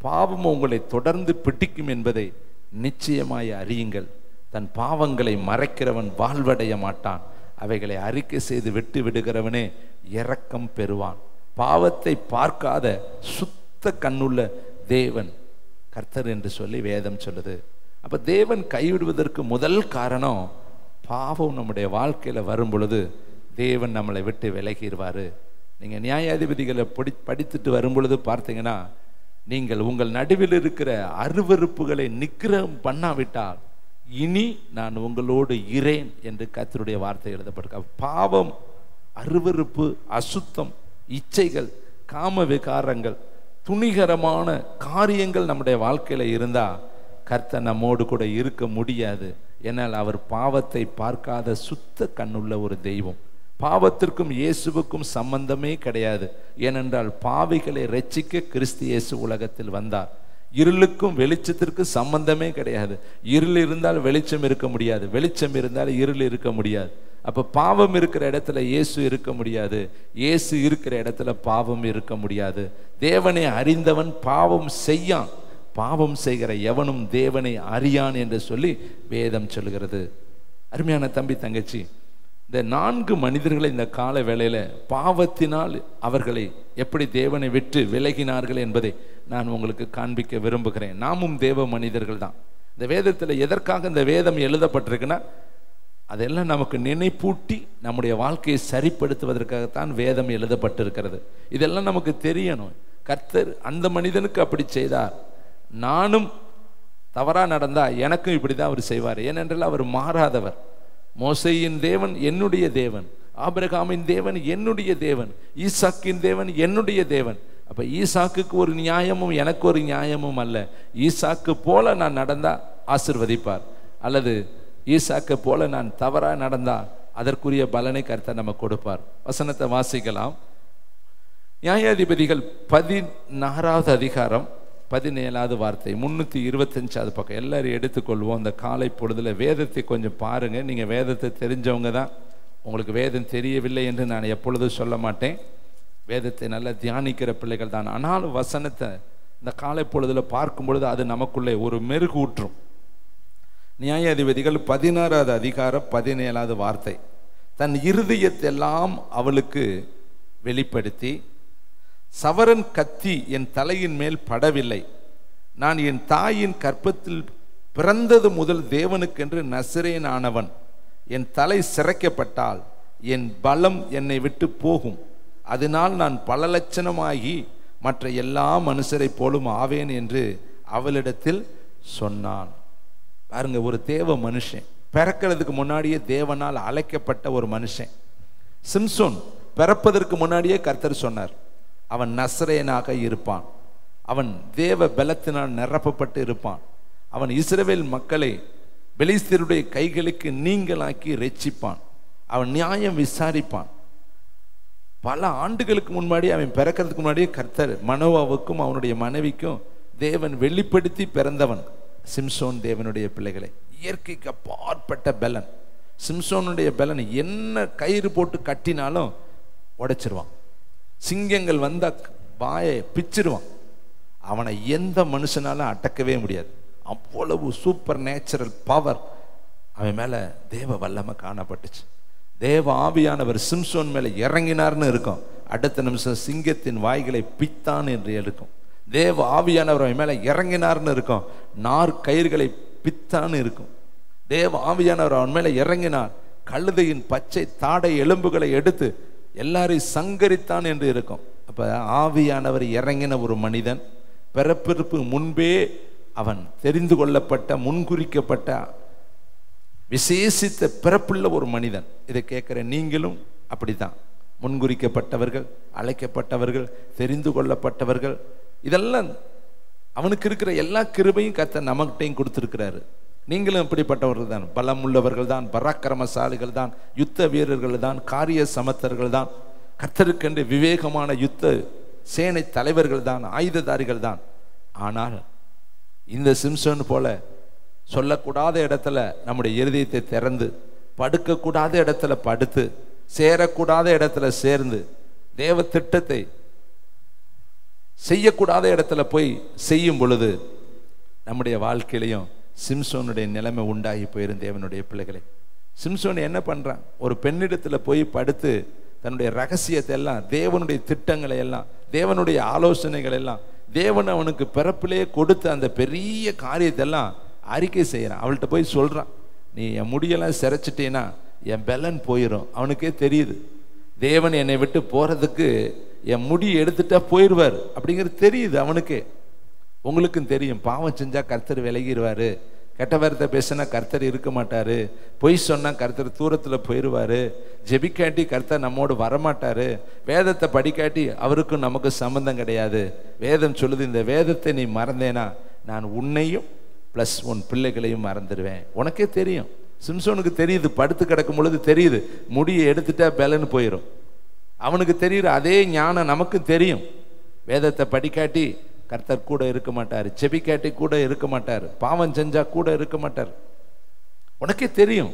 பாவம் உங்களை தொடர்ந்து பிடிக்கும் என்பதை நிச்சயமாய் அறியுங்கள். தன் பாவங்களை மறைக்கிறவன் வாழ்வடைய மாட்டான். அவைகளை அறிக்கை செய்து விட்டு விடுகிறவனே இரக்கம் பெறுவான். பாவத்தை பார்க்காத சுத்த கண்ணுள்ள தேவன் கர்த்தர் என்று சொல்லி வேதம் சொல்லுது. அப்ப தேவன் கைவிடுவதற்கு முதல் காரணம், பாவம் நம்முடைய வாழ்க்கையில வரும் பொழுது தேவன் நம்மளை விட்டு விலகிடுவாரு. நீங்க நியாயாதிபதிகளை படித்துட்டு வரும் பொழுது பார்த்தீங்கன்னா, நீங்கள் உங்கள் நடுவில் இருக்கிற அருவருப்புகளை நிக்கிரம் பண்ணாவிட்டால் இனி நான் உங்களோடு இரேன் என்று கர்த்தருடைய வார்த்தை எழுதப்பட்டிருக்கு. பாவம், அருவருப்பு, அசுத்தம், இச்சைகள், காம விகாரங்கள், துணிகரமான காரியங்கள் நம்முடைய வாழ்க்கையில இருந்தா கர்த்தர் நம்மோடு கூட இருக்க முடியாது. ஏனால் அவர் பாவத்தை பார்க்காத சுத்த கண்ணுள்ள ஒரு தெய்வம். பாவத்திற்கும் இயேசுவுக்கும் சம்பந்தமே கிடையாது. ஏனென்றால் பாவிகளை ரட்சிக்க கிறிஸ்து இயேசு உலகத்தில் வந்தார். இருளுக்கும் வெளிச்சத்திற்கும் சம்பந்தமே கிடையாது. இருள் இருந்தால் வெளிச்சம் இருக்க முடியாது, வெளிச்சம் இருந்தால் இருள் இருக்க முடியாது. அப்ப பாவம் இருக்கிற இடத்துல இயேசு இருக்க முடியாது, இயேசு இருக்கிற இடத்துல பாவம் இருக்க முடியாது. தேவனை அறிந்தவன் பாவம் செய்யான், பாவம் செய்கிற எவனும் தேவனை அறியான் என்று சொல்லி வேதம் சொல்கிறது. அருமையான தம்பி, தங்கச்சி, இந்த 4 மனிதர்களை இந்த கால வேளையில பாவத்தினால் அவர்களை எப்படி தேவனை விட்டு விலகினார்கள் என்பதை நான் உங்களுக்கு காண்பிக்க விரும்புகிறேன். நாமும் தேவ மனிதர்கள் தான். இந்த வேதத்தில் எதற்காக இந்த வேதம் எழுதப்பட்டிருக்குன்னா, அதெல்லாம் நமக்கு நினைப்பூட்டி நம்முடைய வாழ்க்கையை சரிப்படுத்துவதற்காகத்தான் வேதம் எழுதப்பட்டிருக்கிறது. இதெல்லாம் நமக்கு தெரியணும். கர்த்தர் அந்த மனிதனுக்கு அப்படி செய்தார், நானும் தவறா நடந்தா எனக்கும் இப்படிதான் அவர் செய்வார். ஏனென்றால் அவர் மாறாதவர். மோசேயின் தேவன் என்னுடைய தேவன், ஆபிரகாமின் தேவன் என்னுடைய தேவன், ஈசாக்கின் தேவன் என்னுடைய தேவன். அப்ப ஈசாக்குக்கு ஒரு நியாயமும் எனக்கு ஒரு நியாயமும் அல்ல. ஈசாக்கு போல நான் நடந்தா ஆசிர்வதிப்பார், அல்லது ஈசாக்கு போல நான் தவறா நடந்தா அதற்குரிய பலனை கர்த்தர் நமக்கு கொடுப்பார். வசனத்தை வாசிக்கலாம். நியாயாதிபதிகள் 16வது அதிகாரம் 17வது வார்த்தை, 325வது பக்கம். எல்லாரும் எடுத்துக்கொள்வோம். அந்த காலை பொழுதுல வேதத்தை கொஞ்சம் பாருங்க. நீங்க வேதத்தை தெரிஞ்சவங்க தான். உங்களுக்கு வேதம் தெரியவில்லை என்று நான் எப்பொழுதும் சொல்ல மாட்டேன். வேதத்தை நல்லா தியானிக்கிற பிள்ளைகள் தான். ஆனாலும் வசனத்தை இந்த காலை பொழுதுல பார்க்கும் பொழுது அது நமக்குள்ளே ஒரு மெருகூற்றும். நியாயாதிபதிகள் 16வது அதிகாரம் 17வது வார்த்தை, தன் இருதயத்தெல்லாம் அவளுக்கு வெளிப்படுத்தி, சவரன் கத்தி என் தலையின் மேல் படவில்லை. நான் என் தாயின் கற்பத்தில் பிறந்தது முதல் தேவனுக்கென்று நசரேன் ஆனவன். என் தலை சிரைக்கப்பட்டால் என் பலம் என்னை விட்டு போகும். அதனால் நான் பல லட்சணமாகி மற்ற எல்லா மனுஷரை போலும் ஆவேன் என்று அவளிடத்தில் சொன்னான். பாருங்க, ஒரு தேவ மனுஷன், பிறக்கிறதுக்கு முன்னாடியே தேவனால் அழைக்கப்பட்ட ஒரு மனுஷன். சிம்சோன் பிறப்பதற்கு முன்னாடியே கர்த்தர் சொன்னார், அவன் நசரேயனாக இருப்பான், அவன் தேவ பலத்தினால் நிரப்பப்பட்டு இருப்பான், அவன் இஸ்ரவேல் மக்களை பெலிஸ்தருடைய கைகளுக்கு நீங்களாக்கி ரட்சிப்பான், அவன் நியாயம் விசாரிப்பான். பல ஆண்டுகளுக்கு முன்னாடி அவன் பிறக்கிறதுக்கு முன்னாடியே கர்த்தர் மனோவாவுக்கும் அவனுடைய மனைவிக்கும் தேவன் வெளிப்படுத்தி பிறந்தவன் சிம்சோன். தேவனுடைய பிள்ளைகளை, இயற்கைக்கு அப்பாற்பட்ட பலன். சிம்சோனுடைய பலன் என்ன கயிறு போட்டு கட்டினாலும் உடைச்சிருவான். சிங்கங்கள் வந்தா வாயை பிச்சிருவான். அவனை எந்த மனுஷனாலும் அடக்கவே முடியாது. அவ்வளவு சூப்பர் நேச்சுரல் பவர் அவன் மேல தேவ வல்லமை காணப்பட்டுச்சு. தேவ ஆவியானவர் சிம்சோன் மேல இறங்கினார்னு இருக்கும், அடுத்த நிமிஷம் சிங்கத்தின் வாய்களை பித்தான் என்று இருக்கும். தேவ ஆவியானவர் அவன் மேல இறங்கினார்னு இருக்கும், நார் கயிறுகளை பித்தான் இருக்கும். தேவ ஆவியானவர் அவன் மேல இறங்கினார், கழுதையின் பச்சை தாடை எலும்புகளை எடுத்து எல்லாரையும் சங்கரித்தான் என்று இருக்கும். அப்ப ஆவியானவர் இறங்கின ஒரு மனிதன், பிறப்பிற்கு முன்பே அவன் தெரிந்து கொள்ளப்பட்ட, முன்குறிக்கப்பட்ட, விசேஷித்த பிறப்புள்ள ஒரு மனிதன். இதை கேட்கிற நீங்களும் அப்படித்தான், முன்குறிக்கப்பட்டவர்கள், அழைக்கப்பட்டவர்கள், தெரிந்து கொள்ளப்பட்டவர்கள். இதெல்லாம் அவனுக்கு இருக்கிற எல்லா கிருபையும் கர்த்தர் நமக்கிட்டையும் கொடுத்திருக்கிறாரு. நீங்களும் இப்படிப்பட்டவர்கள் தான், பலம் உள்ளவர்கள் தான், பராக்கிரமசாலிகள் தான், யுத்த வீரர்கள் தான், காரிய சமர்த்தர்கள் தான், கர்த்தருக்கென்று விவேகமான யுத்த சேனை தலைவர்கள் தான், ஆயுததாரிகள் தான். ஆனால் இந்த சிம்சோன் போல சொல்லக்கூடாத இடத்துல நம்முடைய இருதயத்தை திறந்து, படுக்கக்கூடாத இடத்துல படுத்து, சேரக்கூடாத இடத்துல சேர்ந்து, தேவ திட்டத்தை செய்யக்கூடாத இடத்துல போய் செய்யும் பொழுது நம்முடைய வாழ்க்கையிலையும் சிம்சோனுடைய நிலைமை உண்டாகி போயிரும். தேவனுடைய பிள்ளைகளை, சிம்சோன் என்ன பண்றான்? ஒரு பெண்ணிடத்துல போய் படுத்து தன்னுடைய ரகசியத்தை எல்லாம், தேவனுடைய திட்டங்களை எல்லாம், தேவனுடைய ஆலோசனைகள் எல்லாம், தேவன் அவனுக்கு பிறப்பிலேயே கொடுத்த அந்த பெரிய காரியத்தை எல்லாம் அறிக்கை செய்யறான். அவள்கிட்ட போய் சொல்றான், நீ என் முடியெல்லாம் சிரைச்சிட்டேன்னா என் பலன் போயிடும். அவனுக்கே தெரியுது, தேவன் என்னை விட்டு போறதுக்கு என் முடி எடுத்துட்டா போயிடுவார் அப்படிங்கிறது தெரியுது அவனுக்கு. உங்களுக்கும் தெரியும், பாவம் செஞ்சா கர்த்தர் விலகிடுவாரு, கெட்ட வார்த்தை பேசினா கர்த்தர் இருக்க மாட்டாரு, பொய் சொன்னா கர்த்தர் தூரத்துல போயிடுவாரு, ஜெபிக்காட்டி கர்த்தர் நம்மோடு வரமாட்டாரு, வேதத்தை படிக்காட்டி அவருக்கும் நமக்கு சம்பந்தம் கிடையாது. வேதம் சொல்லுது, இந்த வேதத்தை நீ மறந்தேனா நான் உன்னையும் பிளஸ் உன் பிள்ளைகளையும் மறந்துடுவேன். உனக்கே தெரியும், சிம்சோனுக்கு தெரியுது, படுத்து கிடக்கும் பொழுது தெரியுது, முடியை எடுத்துட்டா பலன்னு போயிடும். அவனுக்கு தெரியுற அதே ஞானம் நமக்கு தெரியும். வேதத்தை படிக்காட்டி கர்த்தர் கூட இருக்க மாட்டார், ஜெபிக்காட்டி கூட இருக்க மாட்டார், பாவம் செஞ்சா கூட இருக்க மாட்டார். உனக்கே தெரியும்.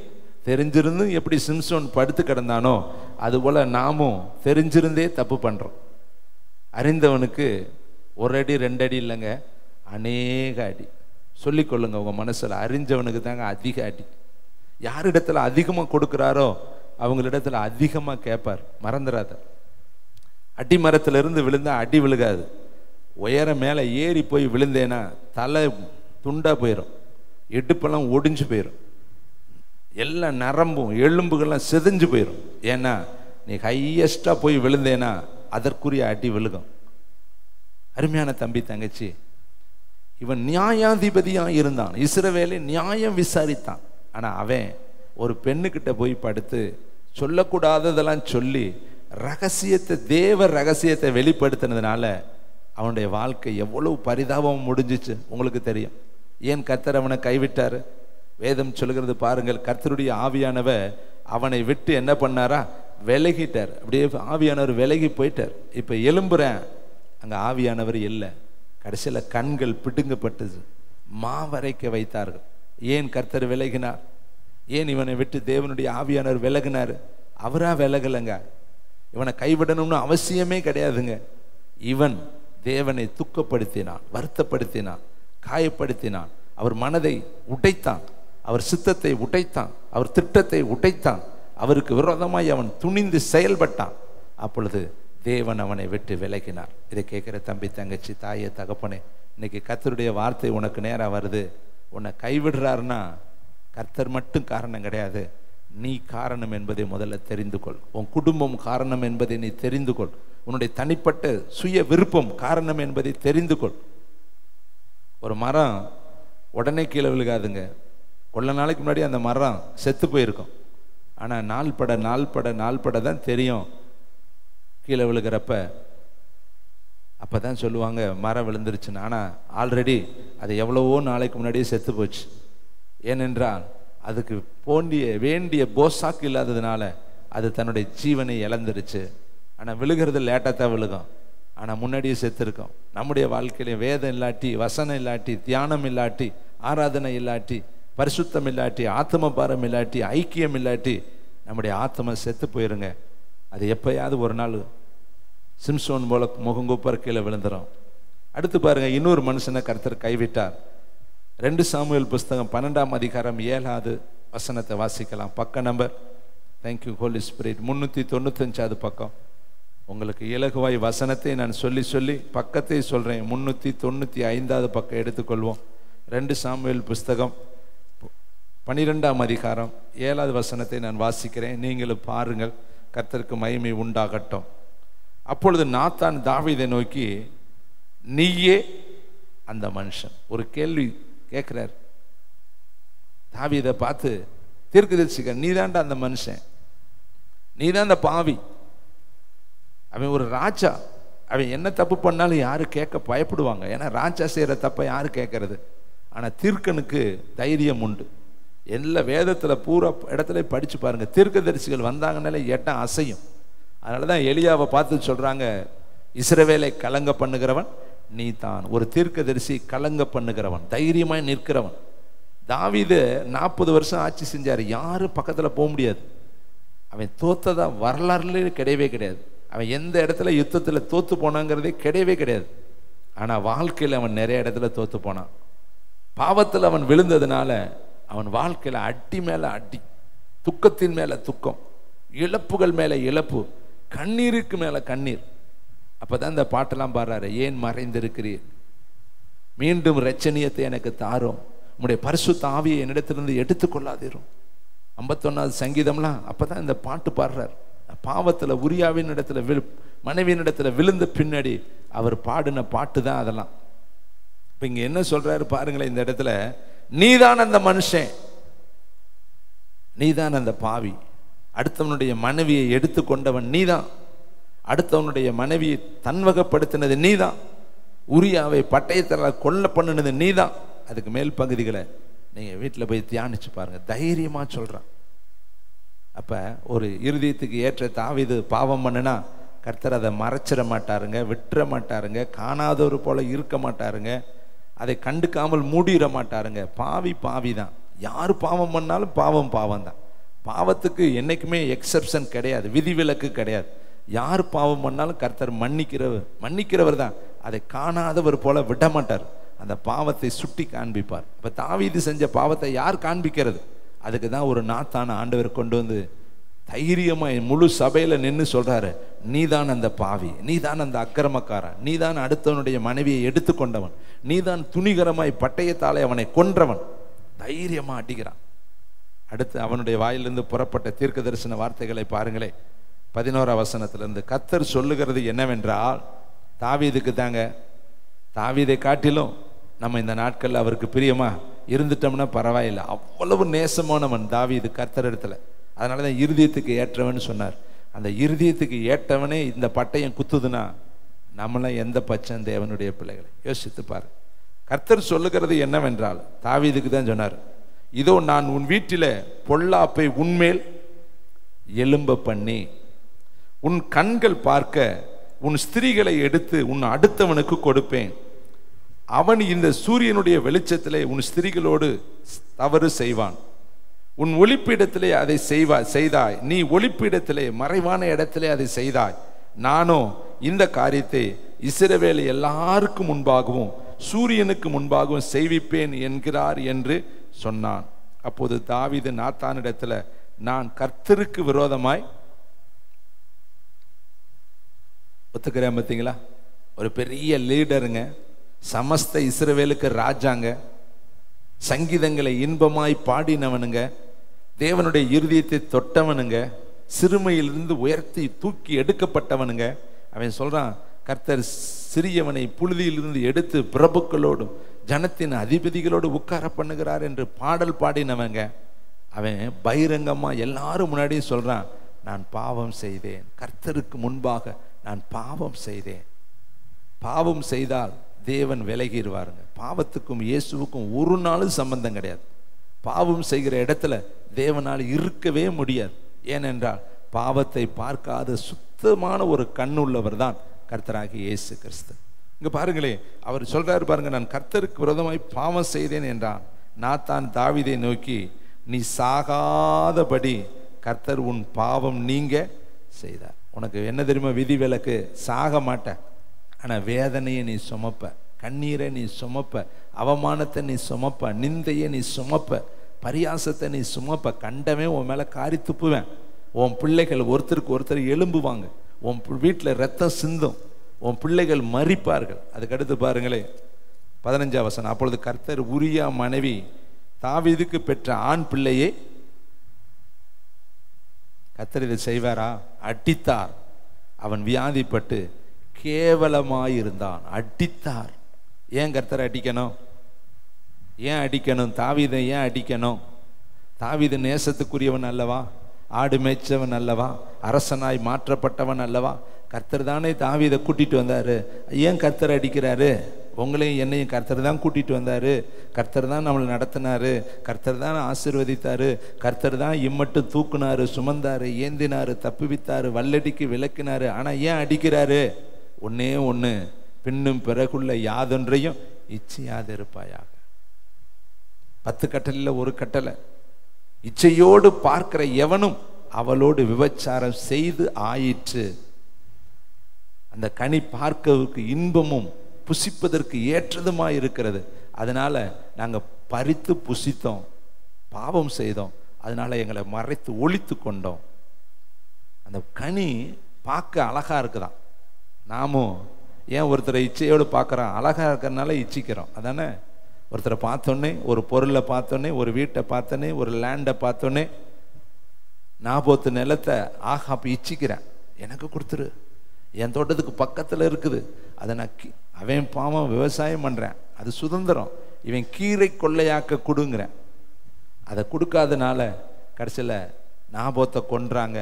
தெரிஞ்சிருந்தும் எப்படி சிம்சோன் படுத்து கிடந்தானோ அதுபோல நாமும் தெரிஞ்சிருந்தே தப்பு பண்றோம். அறிந்தவனுக்கு ஒரு அடி ரெண்டு அடி இல்லைங்க, அநேக அடி. சொல்லிக்கொள்ளுங்க உங்க மனசுல, அறிஞ்சவனுக்கு தாங்க அதிக அடி. யாரிடத்துல அதிகமா கொடுக்கிறாரோ அவங்களிடத்துல அதிகமா கேட்பார். மறந்துடாத, அடி மரத்துல இருந்து விழுந்தா அடி விழுகாது, உயர மேல ஏறி போய் விழுந்தேன்னா தலை துண்டா போயிடும், இடுப்பெல்லாம் ஒடிஞ்சு போயிடும், எல்லா நரம்பும் எலும்புகள்லாம் செதஞ்சு போயிடும். ஏன்னா நீ ஹையஸ்டா போய் விழுந்தேன்னா அதற்குரிய அடி விழுகும். அருமையான தம்பி தங்கச்சி, இவன் நியாயாதிபதியா இருந்தான், இஸ்ரவேலை நியாயம் விசாரித்தான். ஆனா அவன் ஒரு பெண்ணுக்கிட்ட போய் படுத்து சொல்லக்கூடாததெல்லாம் சொல்லி ரகசியத்தை, தேவ ரகசியத்தை வெளிப்படுத்தினதுனால அவனுடைய வாழ்க்கை எவ்வளவு பரிதாபம் முடிஞ்சிச்சு உங்களுக்கு தெரியும். ஏன் கர்த்தர் அவனை கைவிட்டாரு? வேதம் சொல்லுகிறது பாருங்கள், கர்த்தருடைய ஆவியானவர் அவனை விட்டு என்ன பண்ணாரா? விலகிட்டார். அப்படியே ஆவியானவர் விலகி போயிட்டார். இப்ப எலும்புறேன், அங்க ஆவியானவர் இல்லை. கடைசியில கண்கள் பிடுங்கப்பட்டது, மாவரைக்க வைத்தார்கள். ஏன் கர்த்தர் விலகினார்? ஏன் இவனை விட்டு தேவனுடைய ஆவியானவர் விலகினார்? அவரா விலகலைங்க, இவனை கைவிடணும்னு அவசியமே கிடையாதுங்க. இவன் தேவனை துக்கப்படுத்தினான், வருத்தப்படுத்தினான், காயப்படுத்தினான், அவர் மனதை உடைத்தான், அவர் சித்தத்தை உடைத்தான், அவர் திட்டத்தை உடைத்தான், அவருக்கு விரோதமாய் அவன் துணிந்து செயல்பட்டான். அப்பொழுது தேவன் அவனை விட்டு விலகினார். இதை கேட்கிற தம்பி தங்கச்சி, தாயே தகப்பனே, இன்னைக்கு கர்த்தருடைய வார்த்தை உனக்கு நேரா வருது. உன்னை கைவிடுறாருன்னா கர்த்தர் மட்டும் காரணம் கிடையாது, நீ காரணம் என்பதை முதல்ல தெரிந்து கொள். உன் குடும்பம் காரணம் என்பதை நீ தெரிந்து கொள். உன்னுடைய தனிப்பட்ட சுய விருப்பம் காரணம் என்பதை தெரிந்து கொள். ஒரு மரம் உடனே கீழே விழுகாதுங்க. கொஞ்ச நாளைக்கு முன்னாடி அந்த மரம் செத்து போயிருக்கும். ஆனால் நாள்பட தான் தெரியும் கீழே விழுகிறப்ப. அப்போ தான் சொல்லுவாங்க மரம் விழுந்துருச்சுன்னு. ஆனால் ஆல்ரெடி அது எவ்வளவோ நாளைக்கு முன்னாடியே செத்து போச்சு. ஏனென்றால் அதுக்கு வேண்டிய போசாக்கு இல்லாததுனால அது தன்னுடைய ஜீவனை இழந்துருச்சு. ஆனால் விழுகிறது லேட்டாக தான் விழுகும், ஆனால் முன்னாடியே செத்துருக்கோம். நம்முடைய வாழ்க்கையில வேதம் இல்லாட்டி, வசனம் இல்லாட்டி, தியானம் இல்லாட்டி, ஆராதனை இல்லாட்டி, பரிசுத்தம் இல்லாட்டி, ஆத்ம பாரம் இல்லாட்டி, ஐக்கியம் இல்லாட்டி நம்முடைய ஆத்மா செத்து போயிருங்க. அது எப்பயாவது ஒரு நாள் சிம்சோன் போல முகங்குப்பர் கீழே விழுந்துடும். அடுத்து பாருங்க, இன்னொரு மனுஷனை கர்த்தர் கைவிட்டார். 2 சாமுவேல் புஸ்தகம் 12ஆம் அதிகாரம் 7வது வசனத்தை வாசிக்கலாம். பக்க நம்பர், தேங்க்யூ ஹோலி ஸ்பிரிட், 395வது பக்கம். உங்களுக்கு இலகுவாய் வசனத்தை நான் சொல்லி பக்கத்தை சொல்றேன். 395வது பக்கம் எடுத்துக்கொள்வோம். 2 சாமுவேல் புஸ்தகம் 12ஆம் அதிகாரம் 7வது வசனத்தை நான் வாசிக்கிறேன். நீங்களும் பாருங்கள், கர்த்தருக்கு மகிமை உண்டாகட்டும். அப்பொழுது நாத்தான் தாவீதை நோக்கி, நீயே அந்த மனுஷன். ஒரு கேள்வி கேட்கிறார் தாவீதை பார்த்து, தீர்க்கதரிசிக்க, நீதான்டா அந்த மனுஷன், நீதான் அந்த பாவி. அவன் ஒரு ராஜா, அவன் என்ன தப்பு பண்ணாலும் யாரு கேட்க பயப்படுவாங்க. ஏன்னா ராஜா செய்யற தப்பை யாரு கேட்கறது? ஆனா தீர்க்கனுக்கு தைரியம் உண்டு. எல்லா வேதத்துல பூரா இடத்துல படிச்சு பாருங்க, தீர்க்கதரிசிகள் வந்தாங்கன்னாலே எட்டம் அசையும். அதனாலதான் எலியாவை பார்த்து சொல்றாங்க, இஸ்ரவேலை கலங்க பண்ணுகிறவன் நீ தான். ஒரு தீர்க்கதரிசி கலங்க பண்ணுகிறவன், தைரியமாய் நிற்கிறவன். தாவீது 40 வருஷம் ஆட்சி செஞ்சாரு, யாரும் பக்கத்துல போக முடியாது. அவன் தோத்ததா வரலாறுல கிடையவே கிடையாது. அவன் எந்த இடத்துல யுத்தத்துல தோத்து போனாங்கிறதே கிடையவே கிடையாது. ஆனா வாழ்க்கையில் அவன் நிறைய இடத்துல தோத்து போனான். பாவத்தில் அவன் விழுந்ததுனால அவன் வாழ்க்கையில அடி மேல அடி, துக்கத்தின் மேல துக்கம், இழப்புகள் மேல இழப்பு, கண்ணீருக்கு மேல கண்ணீர். அப்பதான் இந்த பாட்டெல்லாம் பாடுறாரு, ஏன் மறைந்திருக்கிறீர், மீண்டும் இரட்சணியத்தை எனக்கு தாரும், உம்முடைய பரிசுத்த ஆவியை என்னிடத்திலிருந்து எடுத்துக்கொள்ளாதீரும். 51வது சங்கீதம்லாம் அப்பதான் இந்த பாட்டு பாடுறார். பாவத்துல உரியாவின் இடத்துல மனைவியின் இடத்துல விழுந்த பின்னாடி அவர் பாடின பாட்டு தான் அதெல்லாம். இப்ப இங்க என்ன சொல்றாரு பாருங்களேன், இந்த இடத்துல நீதான் அந்த மனுஷன், நீதான் அந்த பாவி, அடுத்தவனுடைய மனைவியை எடுத்து கொண்டவன் நீதான், அடுத்தவனுடைய மனைவியை தன்வகப்படுத்தினது நீதான், உரியாவை பட்டயத்தில் கொல்ல பண்ணினது நீதான். அதுக்கு மேல் பகுதிகளை நீங்க வீட்டில் போய் தியானிச்சு பாருங்க, தைரியமா சொல்றான். அப்ப ஒரு இருதயத்துக்கு ஏற்ற தாவீது பாவம் பண்ணுனா கர்த்தர் அதை மறைச்சிட மாட்டாருங்க, விட்டுற மாட்டாருங்க, காணாதவர் போல இருக்க மாட்டாருங்க, அதை கண்டுக்காமல் மூடிட மாட்டாருங்க. பாவி பாவி தான், யார் பாவம் பண்ணாலும் பாவம் பாவம் தான். பாவத்துக்கு என்னைக்குமே எக்ஸப்ஷன் கிடையாது, விதிவிலக்கு கிடையாது. யார் பாவம் பண்ணாலும் கர்த்தர் மன்னிக்கிறவர் தான், அதை காணாதவர் போல விட மாட்டார், அந்த பாவத்தை சுட்டி காண்பிப்பார். இப்ப தாவீது செஞ்ச பாவத்தை யார் காண்பிக்கிறது? அதுக்கு தான் ஒரு நாத்தான ஆண்டவர் கொண்டு வந்து தைரியமா முழு சபையில நின்று சொல்றாரு, நீதான் அந்த பாவி, நீதான் அந்த அக்கிரமக்காரன், நீதான் அடுத்தவனுடைய மனைவியை எடுத்துக்கொண்டவன், நீதான் துணிகரமாய் பட்டயத்தாலே அவனை கொன்றவன். தைரியமா அடிக்கிறான். அடுத்து அவனுடைய வாயிலிருந்து புறப்பட்ட தீர்க்க தரிசன வார்த்தைகளை பாருங்களே. 11ஆம் வசனத்திலிருந்து கர்த்தர் சொல்லுகிறது என்னவென்றால், தாவீதுக்கு தாங்க, தாவீதை காட்டிலும் நம்ம இந்த நாட்கள்ல அவருக்கு பிரியமா இருந்துட்டோம்னா பரவாயில்லை. அவ்வளவு நேசமானவன் தாவீது கர்த்தர் இடத்துல. அதனாலதான் இருதயத்துக்கு ஏற்றவன் சொன்னார். அந்த இருதயத்துக்கு ஏற்றவனே இந்த பட்டயம் குத்துதுன்னா நம்மளாம் எந்த பட்சம் தேவனுடைய பிள்ளைகளை யோசித்து பாரு. கர்த்தர் சொல்லுகிறது என்னவென்றால், தாவீதுக்கு தான் சொன்னார், இதோ நான் உன் வீட்டில பொல்லாப்பை உன்மேல் எலும்ப பண்ணி உன் கண்கள் பார்க்க உன் ஸ்திரீகளை எடுத்து உன் அடுத்தவனுக்கு கொடுப்பேன். அவன் இந்த சூரியனுடைய வெளிச்சத்திலே உன் ஸ்திரீகளோடு தவறு செய்வான். உன் ஒளிப்பீடத்திலே அதை செய்தாய், நீ ஒளிப்பீடத்திலே மறைவான இடத்திலே அதை செய்தாய். நானோ இந்த காரியத்தை இஸ்ரவேல் எல்லாருக்கும் முன்பாகவும் சூரியனுக்கு முன்பாகவும் செய்விப்பேன் என்கிறார் என்று சொன்னான். அப்போது தாவீது நாத்தானிடத்துல, நான் கர்த்தருக்கு விரோதமாய் ஒத்துக்கிறேன். பார்த்தீங்களா, ஒரு பெரிய லீடருங்க, சமஸ்த இஸ்ரவேலுக்கு ராஜாங்க, சங்கீதங்களை இன்பமாய் பாடினவனுங்க, தேவனுடைய இருதயத்தை தொட்டவனுங்க, சிறுமையிலிருந்து உயர்த்தி தூக்கி எடுக்கப்பட்டவனுங்க. அவன் சொல்றான், கர்த்தர் சிறியவனை புழுதியிலிருந்து எடுத்து பிரபுக்களோடும் ஜனத்தின் அதிபதிகளோடு உட்கார பண்ணுகிறார் என்று பாடல் பாடினவங்க. அவன் பகிரங்கமா எல்லாரும் முன்னாடியும் சொல்றான், நான் பாவம் செய்தேன், கர்த்தருக்கு முன்பாக நான் பாவம் செய்தேன். பாவம் செய்தால் தேவன் விலகிடுவாருங்க. பாவத்துக்கும் இயேசுவுக்கும் ஒரு நாளும் சம்பந்தம் கிடையாது. பாவம் செய்கிற இடத்துல தேவனால் இருக்கவே முடியாது. ஏனென்றால் பாவத்தை பார்க்காத சுத்தமான ஒரு கண்ணுள்ளவர் தான் கர்த்தராகிய இயேசு கிறிஸ்து. இங்க பாருங்களே, அவர் சொல்றாரு பாருங்க, நான் கர்த்தருக்கு விரோதமாய் பாவம் செய்தேன் என்றான். நாத்தான் தாவீதை நோக்கி, நீ சாகாதபடி கர்த்தர் உன் பாவம் நீங்க செய்தார். உனக்கு என்ன தெரியுமா விதி விலக்கு? சாக மாட்ட, ஆனா வேதனையை நீ சுமப்ப, கண்ணீரை நீ சுமப்ப, அவமானத்தை நீ சுமப்ப, நிந்தையை நீ சுமப்ப, பரியாசத்தை நீ சுமப்ப. கண்டமே உன் மேல காரி துப்புவேன். உன் பிள்ளைகள் ஒருத்தருக்கு ஒருத்தர் எலும்புவாங்க, உன் வீட்டில் ரத்தம் சிந்தும், உன் பிள்ளைகள் மரிப்பார்கள். அதுக்கடுத்து பாருங்களே 15ஆம் வசனம். அப்பொழுது கர்த்தர் உரியா மனைவி தாவீதுக்கு பெற்ற ஆண் பிள்ளையே, கர்த்தர் இதை செய்வாரா? அடித்தார். அவன் வியாதிப்பட்டு கேவலமாயிருந்தான். அடித்தார். ஏன் கர்த்தர் அடிக்கணும்? ஏன் அடிக்கணும்? தாவீதை ஏன் அடிக்கணும்? தாவீது நேசத்துக்குரியவன் அல்லவா? ஆடு மேய்ச்சவன் அல்லவா? அரசனாய் மாற்றப்பட்டவன் அல்லவா? கர்த்தர் தானே தாவீதை கூட்டிட்டு வந்தாரு. ஏன் கர்த்தர் அடிக்கிறாரு? உங்களையும் என்னையும் கர்த்தர் தான் கூட்டிட்டு வந்தாரு. கர்த்தர் தான் நம்மளை நடத்தினாரு. கர்த்தர் தான் ஆசீர்வதித்தாரு. கர்த்தர் தான் இம்மட்டும் தூக்குனாரு, சுமந்தாரு, ஏந்தினாரு, தப்புவித்தாரு, வல்லடிக்கு விளக்கினாரு. ஆனா ஏன் அடிக்கிறாரு? ஒன்னே ஒண்ணு, பின்னும் பிறகுள்ள யாதொன்றையும் இச்சையாது இருப்பாயாக. 10 கட்டளையில் ஒரு கட்டளை, இச்சையோடு பார்க்கிற எவனும் அவளோடு விபச்சாரம் செய்து ஆயிற்று. அந்த கனி பார்க்கிறதுக்கு இன்பமும் புசிப்பதற்கு ஏற்றதுமாய் இருக்கிறது. அதனால நாங்க பறித்து புசித்தோம், பாவம் செய்தோம், அதனால எங்களை மறைத்து ஒளித்து கொண்டோம். அந்த கனி பார்க்க அழகா இருக்குதான். நாமும் ஏன் ஒருத்தரை இச்சையோடு பார்க்குறோம்? அழகா இருக்கிறதுனால இச்சிக்கிறோம், அதானே? ஒருத்தரை பார்த்தோன்னே, ஒரு பொருளை பார்த்தோன்னே, ஒரு வீட்டை பார்த்தோன்னே, ஒரு லேண்டை பார்த்தோன்னே, நாபோத்து நிலத்தை ஆகாப்பு இச்சிக்கிறேன், எனக்கு கொடுத்துரு, என் தோட்டத்துக்கு பக்கத்தில் இருக்குது, அதை நான் அவன் பாவம் விவசாயம் பண்ணுறேன், அது சுதந்திரம், இவன் கீரை கொள்ளையாக்க கொடுங்கிறேன். அதை கொடுக்காதனால கடைசியில் நாபோத்தை கொன்றாங்க.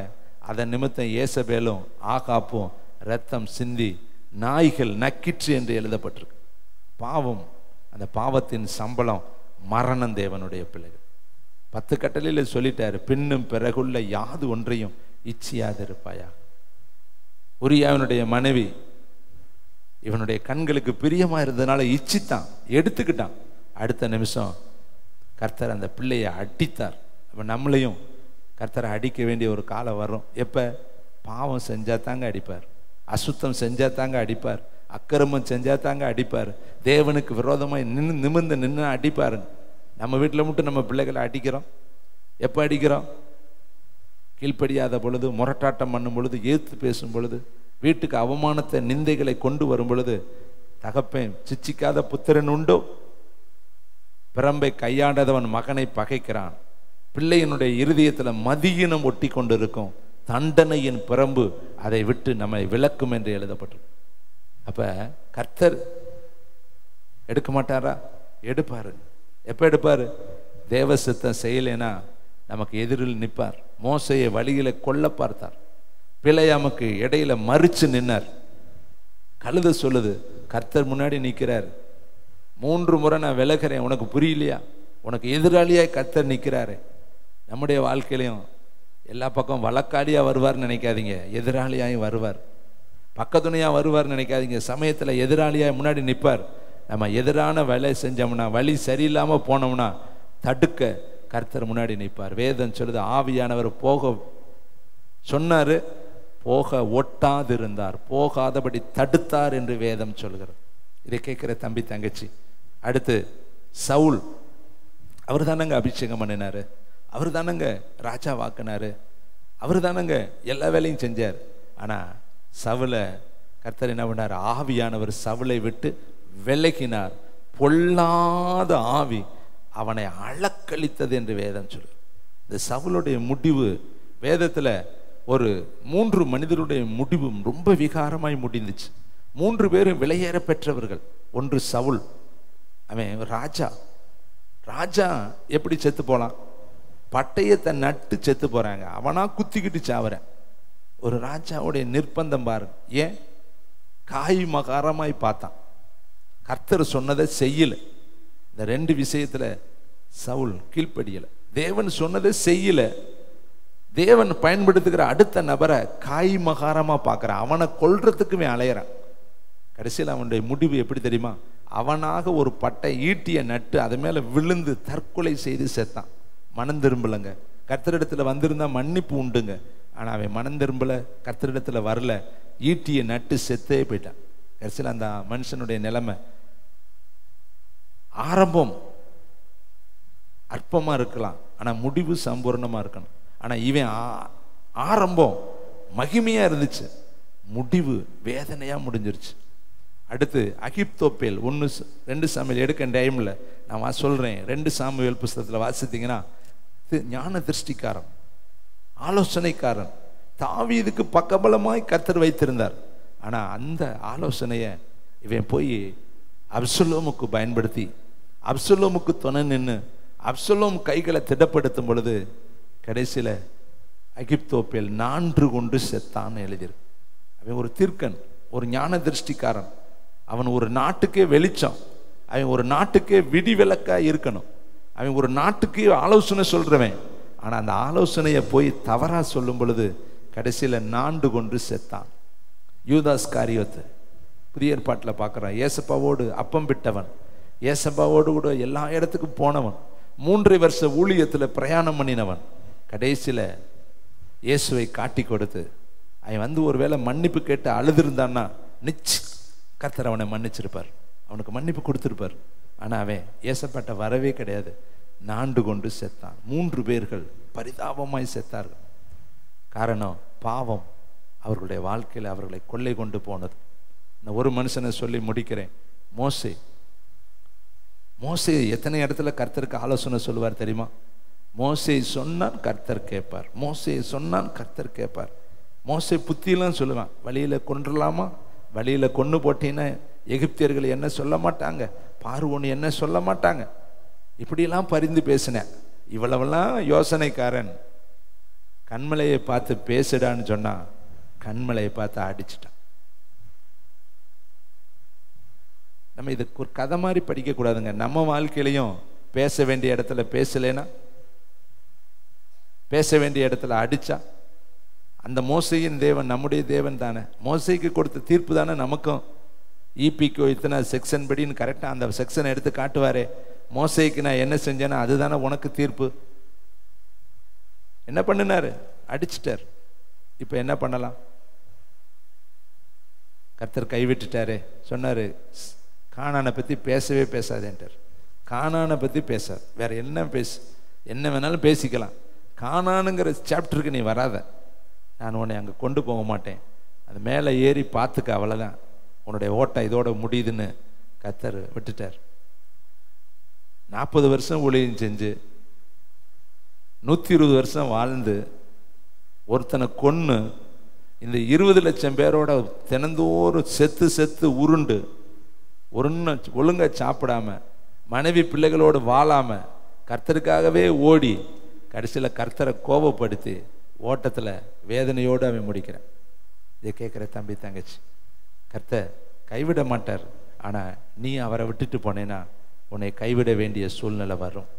அதன் நிமித்தம் ஏசபேலும் ஆகாப்பும் ரத்தம் சிந்தி நாய்கள் நக்கிற்று என்று எழுதப்பட்டிருக்கு. பாவம், அந்த பாவத்தின் சம்பளம் மரணம். தேவனுடைய பிள்ளைகள் 10 கட்டளையில் சொல்லிட்டாரு, பின்னும் பிறகுள்ள யாது ஒன்றையும் இச்சியாது இருப்பாயா. உரியாவினுடைய மனைவி இவனுடைய கண்களுக்கு பிரியமா இருந்ததுனால இச்சித்தான், எடுத்துக்கிட்டான். அடுத்த நிமிஷம் கர்த்தர் அந்த பிள்ளையை அடித்தார். அப்ப நம்மளையும் கர்த்தரை அடிக்க வேண்டிய ஒரு காலம் வரும். எப்ப? பாவம் செஞ்சா தாங்க அடிப்பார், அசுத்தம் செஞ்சா தாங்க அடிப்பார், அக்கிரமம் செஞ்சா தாங்க அடிப்பார், தேவனுக்கு விரோதமாய் நிமிர்ந்து நின்று அடிப்பாருங்க. நம்ம வீட்டில் மட்டும் நம்ம பிள்ளைகளை அடிக்கிறோம். எப்போ அடிக்கிறோம்? கீழ்ப்படியாத பொழுது, முரட்டாட்டம் பண்ணும் பொழுது, ஏத்து பேசும் பொழுது, வீட்டுக்கு அவமானத்தை நிந்தைகளை கொண்டு வரும் பொழுது. தகப்பேன் சிச்சிக்காத புத்திரன் உண்டோ? பிரம்பை கையாடாதவன் மகனை பகைக்கிறான். பிள்ளையினுடைய இருதயத்தில் மதியினம் ஒட்டி கொண்டிருக்கும். தண்டனையின் பிரம்பு அதை விட்டு நம்மை விலக்கும் என்று எழுதப்பட்டிருக்கும். அப்ப கர்த்தர் எடுக்க மாட்டாரா? எடுப்பாரு. எப்ப எடுப்பாரு? தேவ சித்தம் செய்யலைன்னா நமக்கு எதிரில் நிற்பார். மோசையை வழியில கொல்ல பார்த்தார், பிழையாமுக்கு இடையில மறிச்சு நின்னார். கழுத சொல்லுது, கர்த்தர் முன்னாடி நிற்கிறார், 3 முறை நான் விலகிறேன், உனக்கு புரியலையா? உனக்கு எதிராளியாய் கர்த்தர் நிற்கிறாரு. நம்முடைய வாழ்க்கையிலையும் எல்லா பக்கம் வழக்காடியா வருவார்னு நினைக்காதீங்க, எதிராளியாயும் வருவார். பக்கத்துணையா வருவார் நினைக்காதீங்க, சமயத்தில் எதிராளியாய் முன்னாடி நிற்பார். நம்ம எதிரான வேலை செஞ்சோம்னா, வழி சரியில்லாம போனோம்னா தடுக்க கர்த்தர் முன்னாடி நிற்பார். வேதம் சொல்லுது, ஆவியானவர் போக சொன்னாரு, போக ஒட்டாதிருந்தார், போகாதபடி தடுத்தார் என்று வேதம் சொல்கிறது. இதை கேட்கிற தம்பி தங்கச்சி, அடுத்து சவுல், அவர் தானங்க அபிஷேகம் பண்ணினாரு, அவர் தானங்க ராஜா வாக்குனாரு, அவர் தானங்க எல்லா வேலையும் செஞ்சார். ஆனா சவுலை கர்த்தர் என்ன பண்ணார்? ஆவியானவர் சவுலை விட்டு விலகினார். பொல்லாத ஆவி அவனை அளக்களித்தது என்று வேதம் சொல்லு. இந்த சவுலுடைய முடிவு வேதத்துல ஒரு 3 மனிதருடைய முடிவும் ரொம்ப விகாரமாய் முடிந்துச்சு. 3 பேரும் விலையேற பெற்றவர்கள். ஒன்று சவுல், அவன் ராஜா. ராஜா எப்படி செத்து போலாம்? பட்டயத்தை நட்டு செத்து போறாங்க. அவனா குத்திக்கிட்டு சாவறேன். ஒரு ராஜாவுடைய நிர்பந்தம் பாரு. ஏன்? காய் மகாரமாய் பார்த்தான். கர்த்தர் சொன்னதை செய்யல. இந்த 2 விஷயத்துல சவுல் கீழ்ப்படியல. தேவன் சொன்னதை செய்யல. தேவன் பயன்படுத்துகிற அடுத்த நபரை காய் மகாரமா பார்க்கறான். அவனை கொல்றதுக்குமே அலையறான். கடைசியில் அவனுடைய முடிவு எப்படி தெரியுமா? அவனாக ஒரு பட்டை ஈட்டிய நட்டு அது மேல விழுந்து தற்கொலை செய்து செத்தான். மனம் திரும்பலங்க. கர்த்தரிடத்துல வந்திருந்தா மன்னிப்பு உண்டுங்க. ஆனா அவன் மனம் திரும்பல, கர்த்தரிடத்துல வரல, ஈட்டிய நட்டு செத்தே போயிட்டான். கடைசியில் அந்த மனுஷனுடைய நிலைமை, ஆரம்பம் அற்பமா இருக்கலாம், ஆனா முடிவு சம்பூர்ணமா இருக்கணும். ஆனா இவன் ஆரம்பம் மகிமையா இருந்துச்சு, முடிவு வேதனையா முடிஞ்சிருச்சு. அடுத்து அகிப்தோப்பேல் 1-2 சாமுவேல் எடுக்க டைம்ல நான் சொல்றேன். 2 சாமுவேல் புஸ்தகத்துல வாசித்தீங்கன்னா ஞான திருஷ்டிக்காரன், ஆலோசனைக்காரன், தாவீதுக்கு பக்கபலமாய் கர்த்தர் வைத்திருந்தார். ஆனா அந்த ஆலோசனைய இவன் போய் அப்சலோமுக்கு பயன்படுத்தி அப்சலோமுக்கு துணை நின்று அப்சலோம் கைகளை திடப்படுத்தும் பொழுது கடைசியில அகிப்தோப்பேல் 4 கொண்டு செத்தான்னு எழுதியிருக்கு. அவன் ஒரு தீர்க்கன், ஒரு ஞான திருஷ்டிக்காரன், அவன் ஒரு நாட்டுக்கே வெளிச்சம், அவன் ஒரு நாட்டுக்கே விடிவிலக்கா இருக்கணும், அவன் ஒரு நாட்டுக்கு ஆலோசனை சொல்றவன். ஆனா அந்த ஆலோசனையை போய் தவறா சொல்லும் பொழுது கடைசியில 4 கொண்டு செத்தான். யூதாஸ் காரியோத்து புதிய ஏற்பாட்டில் பார்க்குறான். ஏசப்பாவோடு அப்பம் விட்டவன், ஏசப்பாவோடு கூட எல்லா இடத்துக்கும் போனவன், 3 வருஷ ஊழியத்தில் பிரயாணம் பண்ணினவன், கடைசியில இயேசுவை காட்டி கொடுத்து அவன் வந்து ஒருவேளை மன்னிப்பு கேட்டு அழுதுருந்தான்னா கர்த்தர் அவனை மன்னிச்சிருப்பார், அவனுக்கு மன்னிப்பு கொடுத்திருப்பார். ஆனா அவன் ஏசப்பாட்ட வரவே கிடையாது. 4 கொண்டு செத்தான். 3 பேர்கள் பரிதாபமாய் செத்தார்கள். காரணம் பாவம் அவர்களுடைய வாழ்க்கையில் அவர்களை கொள்ளை கொண்டு போனது. நான் ஒரு மனுஷனை சொல்லி முடிக்கிறேன். மோசே எத்தனை இடத்துல கர்த்தருக்கு ஆலோசனை சொல்லுவார் தெரியுமா? மோசே சொன்னான் கர்த்தர் கேட்பார், மோசே சொன்னான் கர்த்தர் கேட்பார். மோசே புத்தியெல்லாம் சொல்லுவான். வழியில கொன்றலாமா, வழியில கொண்டு போட்டீங்கன்னா எகிப்தியர்கள் என்ன சொல்ல மாட்டாங்க, பார்வோன் என்ன சொல்ல மாட்டாங்க, இப்படியெல்லாம் பரிந்து பேசினேன். இவ்வளவெல்லாம் யோசனைக்காரன். கண்மலையை பார்த்து பேசுடான்னு சொன்னா கண்மலையை பார்த்து அடிச்சிட்டான். நம்ம இதுக்கு ஒரு கதை மாதிரி படிக்க கூடாதுங்க. நம்ம வாழ்க்கையிலையும் பேச வேண்டிய இடத்துல பேசலைன்னா, பேச வேண்டிய இடத்துல அடிச்சா, அந்த மோசையின் தேவன் நம்முடைய தேவன் தானே. மோசைக்கு கொடுத்த தீர்ப்பு தானே நமக்கும். இபிக்கோ இத்தனை செக்ஷன் படின்னு கரெக்டாக அந்த செக்ஷனை எடுத்து காட்டுவாரே. மோசைக்கு நான் என்ன செஞ்சேன்னா அதுதானே உனக்கு தீர்ப்பு. என்ன பண்ணினாரு? அடிச்சிட்டார். இப்ப என்ன பண்ணலாம்? கர்த்தர் கைவிட்டுட்டாரு. சொன்னாரு கானானை பத்தி பேசவே பேசாதேன்ட்டார். கானானை பத்தி பேசாது, வேற என்ன பேசு, என்ன வேணாலும் பேசிக்கலாம். கானானுங்கிற சாப்டருக்கு நீ வராத, நான் உன்னை அங்கே கொண்டு போக மாட்டேன், அது மேலே ஏறி பார்த்துக்க, அவ்வளோதான், உன்னுடைய ஓட்டம் இதோட முடியுதுன்னு கர்த்தர் விட்டுட்டார். 40 வருஷம் ஊழியம் செஞ்சு 120 வருஷம் வாழ்ந்து ஒருத்தனை கொன்று இந்த 20 லட்சம் பேரோட தினந்தோறும் செத்து செத்து உருண்டு ஒழுங்கா சாப்பிடாம மனைவி பிள்ளைகளோடு வாழாம கர்த்தருக்காகவே ஓடி கடைசியில் கர்த்தரை கோபப்படுத்தி ஓட்டத்தில் வேதனையோடு அவன் முடிக்கிறான். இதை கேட்குற தம்பி தங்கச்சி, கர்த்தர் கைவிட மாட்டார். ஆனால் நீ அவரை விட்டுட்டு போனேன்னா உன்னை கைவிட வேண்டிய சூழ்நிலை வரும்.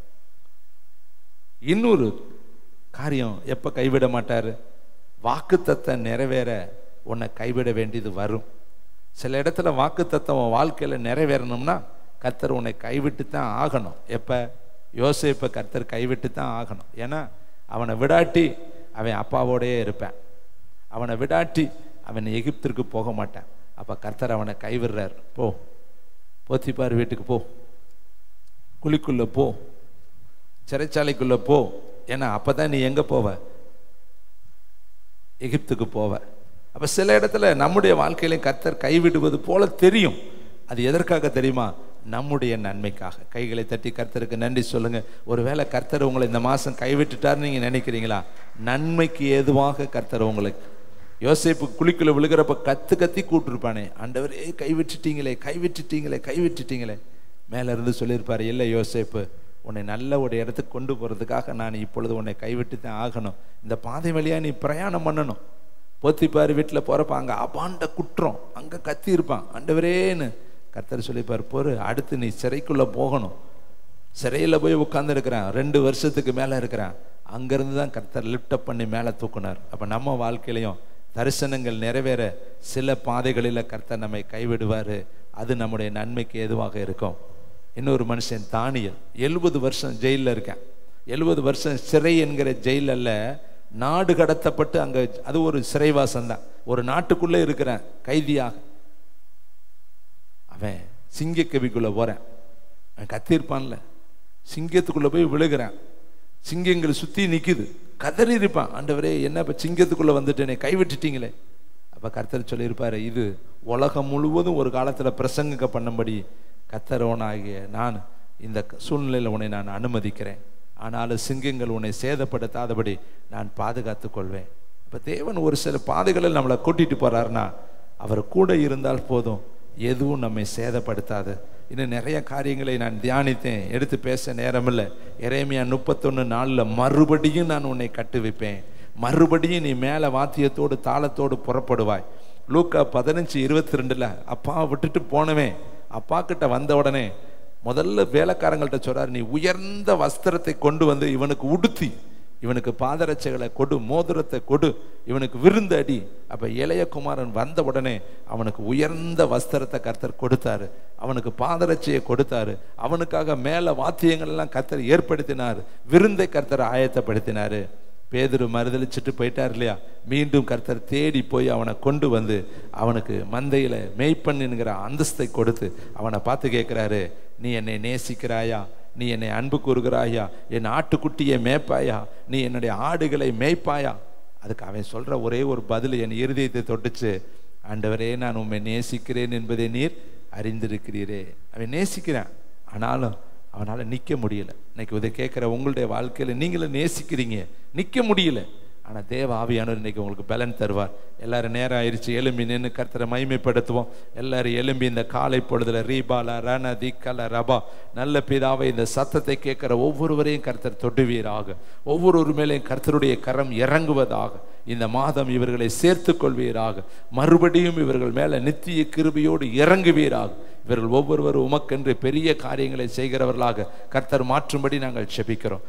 இன்னொரு காரியம், எப்போ கைவிட மாட்டார்? வாக்குத்தத்தம் நிறைவேற உன்னை கைவிட வேண்டியது வரும். சில இடத்துல வாக்குத்தத்தம் வாழ்க்கையில் நிறைவேறணும்னா கர்த்தர் உன்னை கைவிட்டு தான் ஆகணும். எப்போ? யோசேப்பை கர்த்தர் கைவிட்டு தான் ஆகணும். ஏன்னா அவனை விடாட்டி அவன் அப்பாவோடையே இருப்பான், அவனை விடாட்டி அவன் எகிப்திற்கு போக மாட்டான். அப்போ கர்த்தர் அவனை கைவிடுறார். போ, போத்திபார் வீட்டுக்கு போ, குழிக்குள்ளே போ, சிறைச்சாலைக்குள்ளே போ. ஏன்னா அப்போ தான் நீ எங்கே போவ? எகிப்துக்கு போவ. அப்போ சில இடத்துல நம்முடைய வாழ்க்கையில கர்த்தர் கைவிடுவது போல தெரியும். அது எதற்காக தெரியுமா? நம்முடைய நன்மைக்காக. கைகளை தட்டி கர்த்தருக்கு நன்றி சொல்லுங்க. ஒருவேளை கர்த்தர் உங்களை இந்த மாதம் கைவிட்டுட்டார்னு நீங்கள் நினைக்கிறீங்களா? நன்மைக்கு ஏதுவாக கர்த்தர் உங்களுக்கு. யோசேப்பு குழிக்குள்ள விழுகிறப்ப கத்தி கூட்டிருப்பானே, ஆண்டவரே கைவிட்டுட்டீங்களே, கைவிட்டுட்டீங்களே, கைவிட்டுட்டீங்களே. மேல இருந்து சொல்லியிருப்பாரு, இல்லை யோசேப்பு, உன்னை நல்ல ஒரு இடத்துக்கு கொண்டு போகிறதுக்காக நான் இப்பொழுது உன்னை கைவிட்டு தான் ஆகணும். இந்த பாதை வழியாக நீ பிரயாணம் பண்ணணும். போத்திப்பார் வீட்டில் போகிறப்ப அங்கே அபாண்ட குற்றம், அங்கே கத்தி இருப்பான். ஆண்டவரேன்னு கர்த்தர் சொல்லிப்பார், பொறு, அடுத்து நீ சிறைக்குள்ளே போகணும். சிறையில் போய் உட்கார்ந்துருக்கிறான், 2 வருஷத்துக்கு மேலே இருக்கிறான். அங்கேருந்து தான் கர்த்தர் லிஃப்டப் பண்ணி மேலே தூக்குனார். அப்போ நம்ம வாழ்க்கையிலையும் தரிசனங்கள் நிறைவேற சில பாதைகளில் கர்த்தர் நம்மை கைவிடுவார். அது நம்முடைய நன்மைக்கு எதுவாக இருக்கும். இன்னொரு மனுஷன் தானியேல் 70 வருஷம் ஜெயிலில் இருக்கேன். 70 வருஷம் சிறை என்கிற ஜெயிலில் நாடு கடத்தப்பட்டு அங்கே, அது ஒரு சிறைவாசம் தான், ஒரு நாட்டுக்குள்ளே இருக்கிறேன் கைதியாக. அவன் சிங்கக்கவிக்குள்ளே போகிறேன், அவன் கத்திருப்பான்ல, சிங்கத்துக்குள்ளே போய் விழுகிறான். சிங்கங்கள் சுற்றி நிற்குது, கதறி இருப்பான், ஆண்டவரே என்ன இப்போ சிங்கத்துக்குள்ளே வந்துட்டேனே, கைவிட்டுட்டீங்களே. அப்போ கர்த்தர் சொல்லியிருப்பார், இது உலகம் முழுவதும் ஒரு காலத்தில் பிரசங்க பண்ணும்படி கர்த்தரோனாகிய நான் இந்த சூழ்நிலையில் உன்னை நான் அனுமதிக்கிறேன். ஆனாலும் சிங்கங்கள் உன்னை சேதப்படுத்தாதபடி நான் பாதுகாத்து கொள்வேன். இப்போ தேவன் ஒரு சில பாதைகளில் நம்மளை கூட்டிகிட்டு போகிறாருன்னா அவர் கூட இருந்தால் போதும், எதுவும் நம்மை சேதப்படுத்தாது. இன்னும் நிறைய காரியங்களை நான் தியானித்தேன், எடுத்து பேச நேரமில்லை. எரேமியா 31:4 மறுபடியும் நான் உன்னை கட்டுவிப்பேன், மறுபடியும் நீ மேலே வாத்தியத்தோடு தாளத்தோடு புறப்படுவாய். லூக்கா 15:22 அப்பா விட்டுட்டு போனவன் அப்பா கிட்ட வந்த உடனே முதல்ல வேலைக்காரங்கள்ட்ட சொல்றாரு, நீ உயர்ந்த வஸ்திரத்தை கொண்டு வந்து இவனுக்கு உடுத்தி, இவனுக்கு பாதரட்சைகளை கொடு, மோதிரத்தை கொடு, இவனுக்கு விருந்து அடி. அப்ப இளைய குமாரன் வந்த உடனே அவனுக்கு உயர்ந்த வஸ்திரத்தை கர்த்தர் கொடுத்தாரு, அவனுக்கு பாதரட்சையை கொடுத்தாரு, அவனுக்காக மேல வாத்தியங்கள் எல்லாம் கர்த்தர் ஏற்படுத்தினார், விருந்தை கர்த்தர் ஆயத்தப்படுத்தினாரு. பேதுரு மறுதளிச்சுட்டு போயிட்டார் இல்லையா, மீண்டும் கர்த்தர் தேடி போய் அவனை கொண்டு வந்து அவனுக்கு மந்தையில மேய்ப்பன் என்கிற அந்தஸ்தை கொடுத்து அவனை பார்த்து கேட்கிறாரு, நீ என்னை நேசிக்கிறாயா, நீ என்னை அன்பு கூறுகிறாயா, என் ஆட்டுக்குட்டியை மேய்ப்பாயா, நீ என்னுடைய ஆடுகளை மேய்ப்பாயா? அதுக்கு அவன் சொல்ற ஒரே ஒரு பதில் என் இருதயத்தை தொட்டுச்சு, ஆண்டவரே நான் உம்மை நேசிக்கிறேன் என்பதை நீர் அறிந்திருக்கிறீரே. அவன் நேசிக்கிறான், ஆனாலும் அவனால் நிற்க முடியல. இன்னைக்கு இதை கேட்குற உங்களுடைய வாழ்க்கையில் நீங்களும் நேசிக்கிறீங்க, நிற்க முடியல. ஆனால் தேவ ஆவியானவர் இன்னைக்கு உங்களுக்கு பலன் தருவார். எல்லாரும் நேரம் ஆயிடுச்சு, எழும்பி நின்று கர்த்தரை மகிமைப்படுத்துவோம். எல்லாரும் எழும்பி இந்த காலை பொழுதுல ரீபாலா ரண திக்கல ரபா, நல்ல பிதாவை இந்த சத்தத்தை கேட்கிற ஒவ்வொருவரையும் கர்த்தர் தொடுவீராக, ஒவ்வொரு மேலையும் கர்த்தருடைய கரம் இறங்குவதாக. இந்த மாதம் இவர்களை சேர்த்து கொள்வீராக, மறுபடியும் இவர்கள் மேல நித்திய கிருபையோடு இறங்குவீராக. இவர்கள் ஒவ்வொருவரும் உமக்கென்று பெரிய காரியங்களை செய்கிறவர்களாக கர்த்தர் மாற்றும்படி நாங்கள் செபிக்கிறோம்.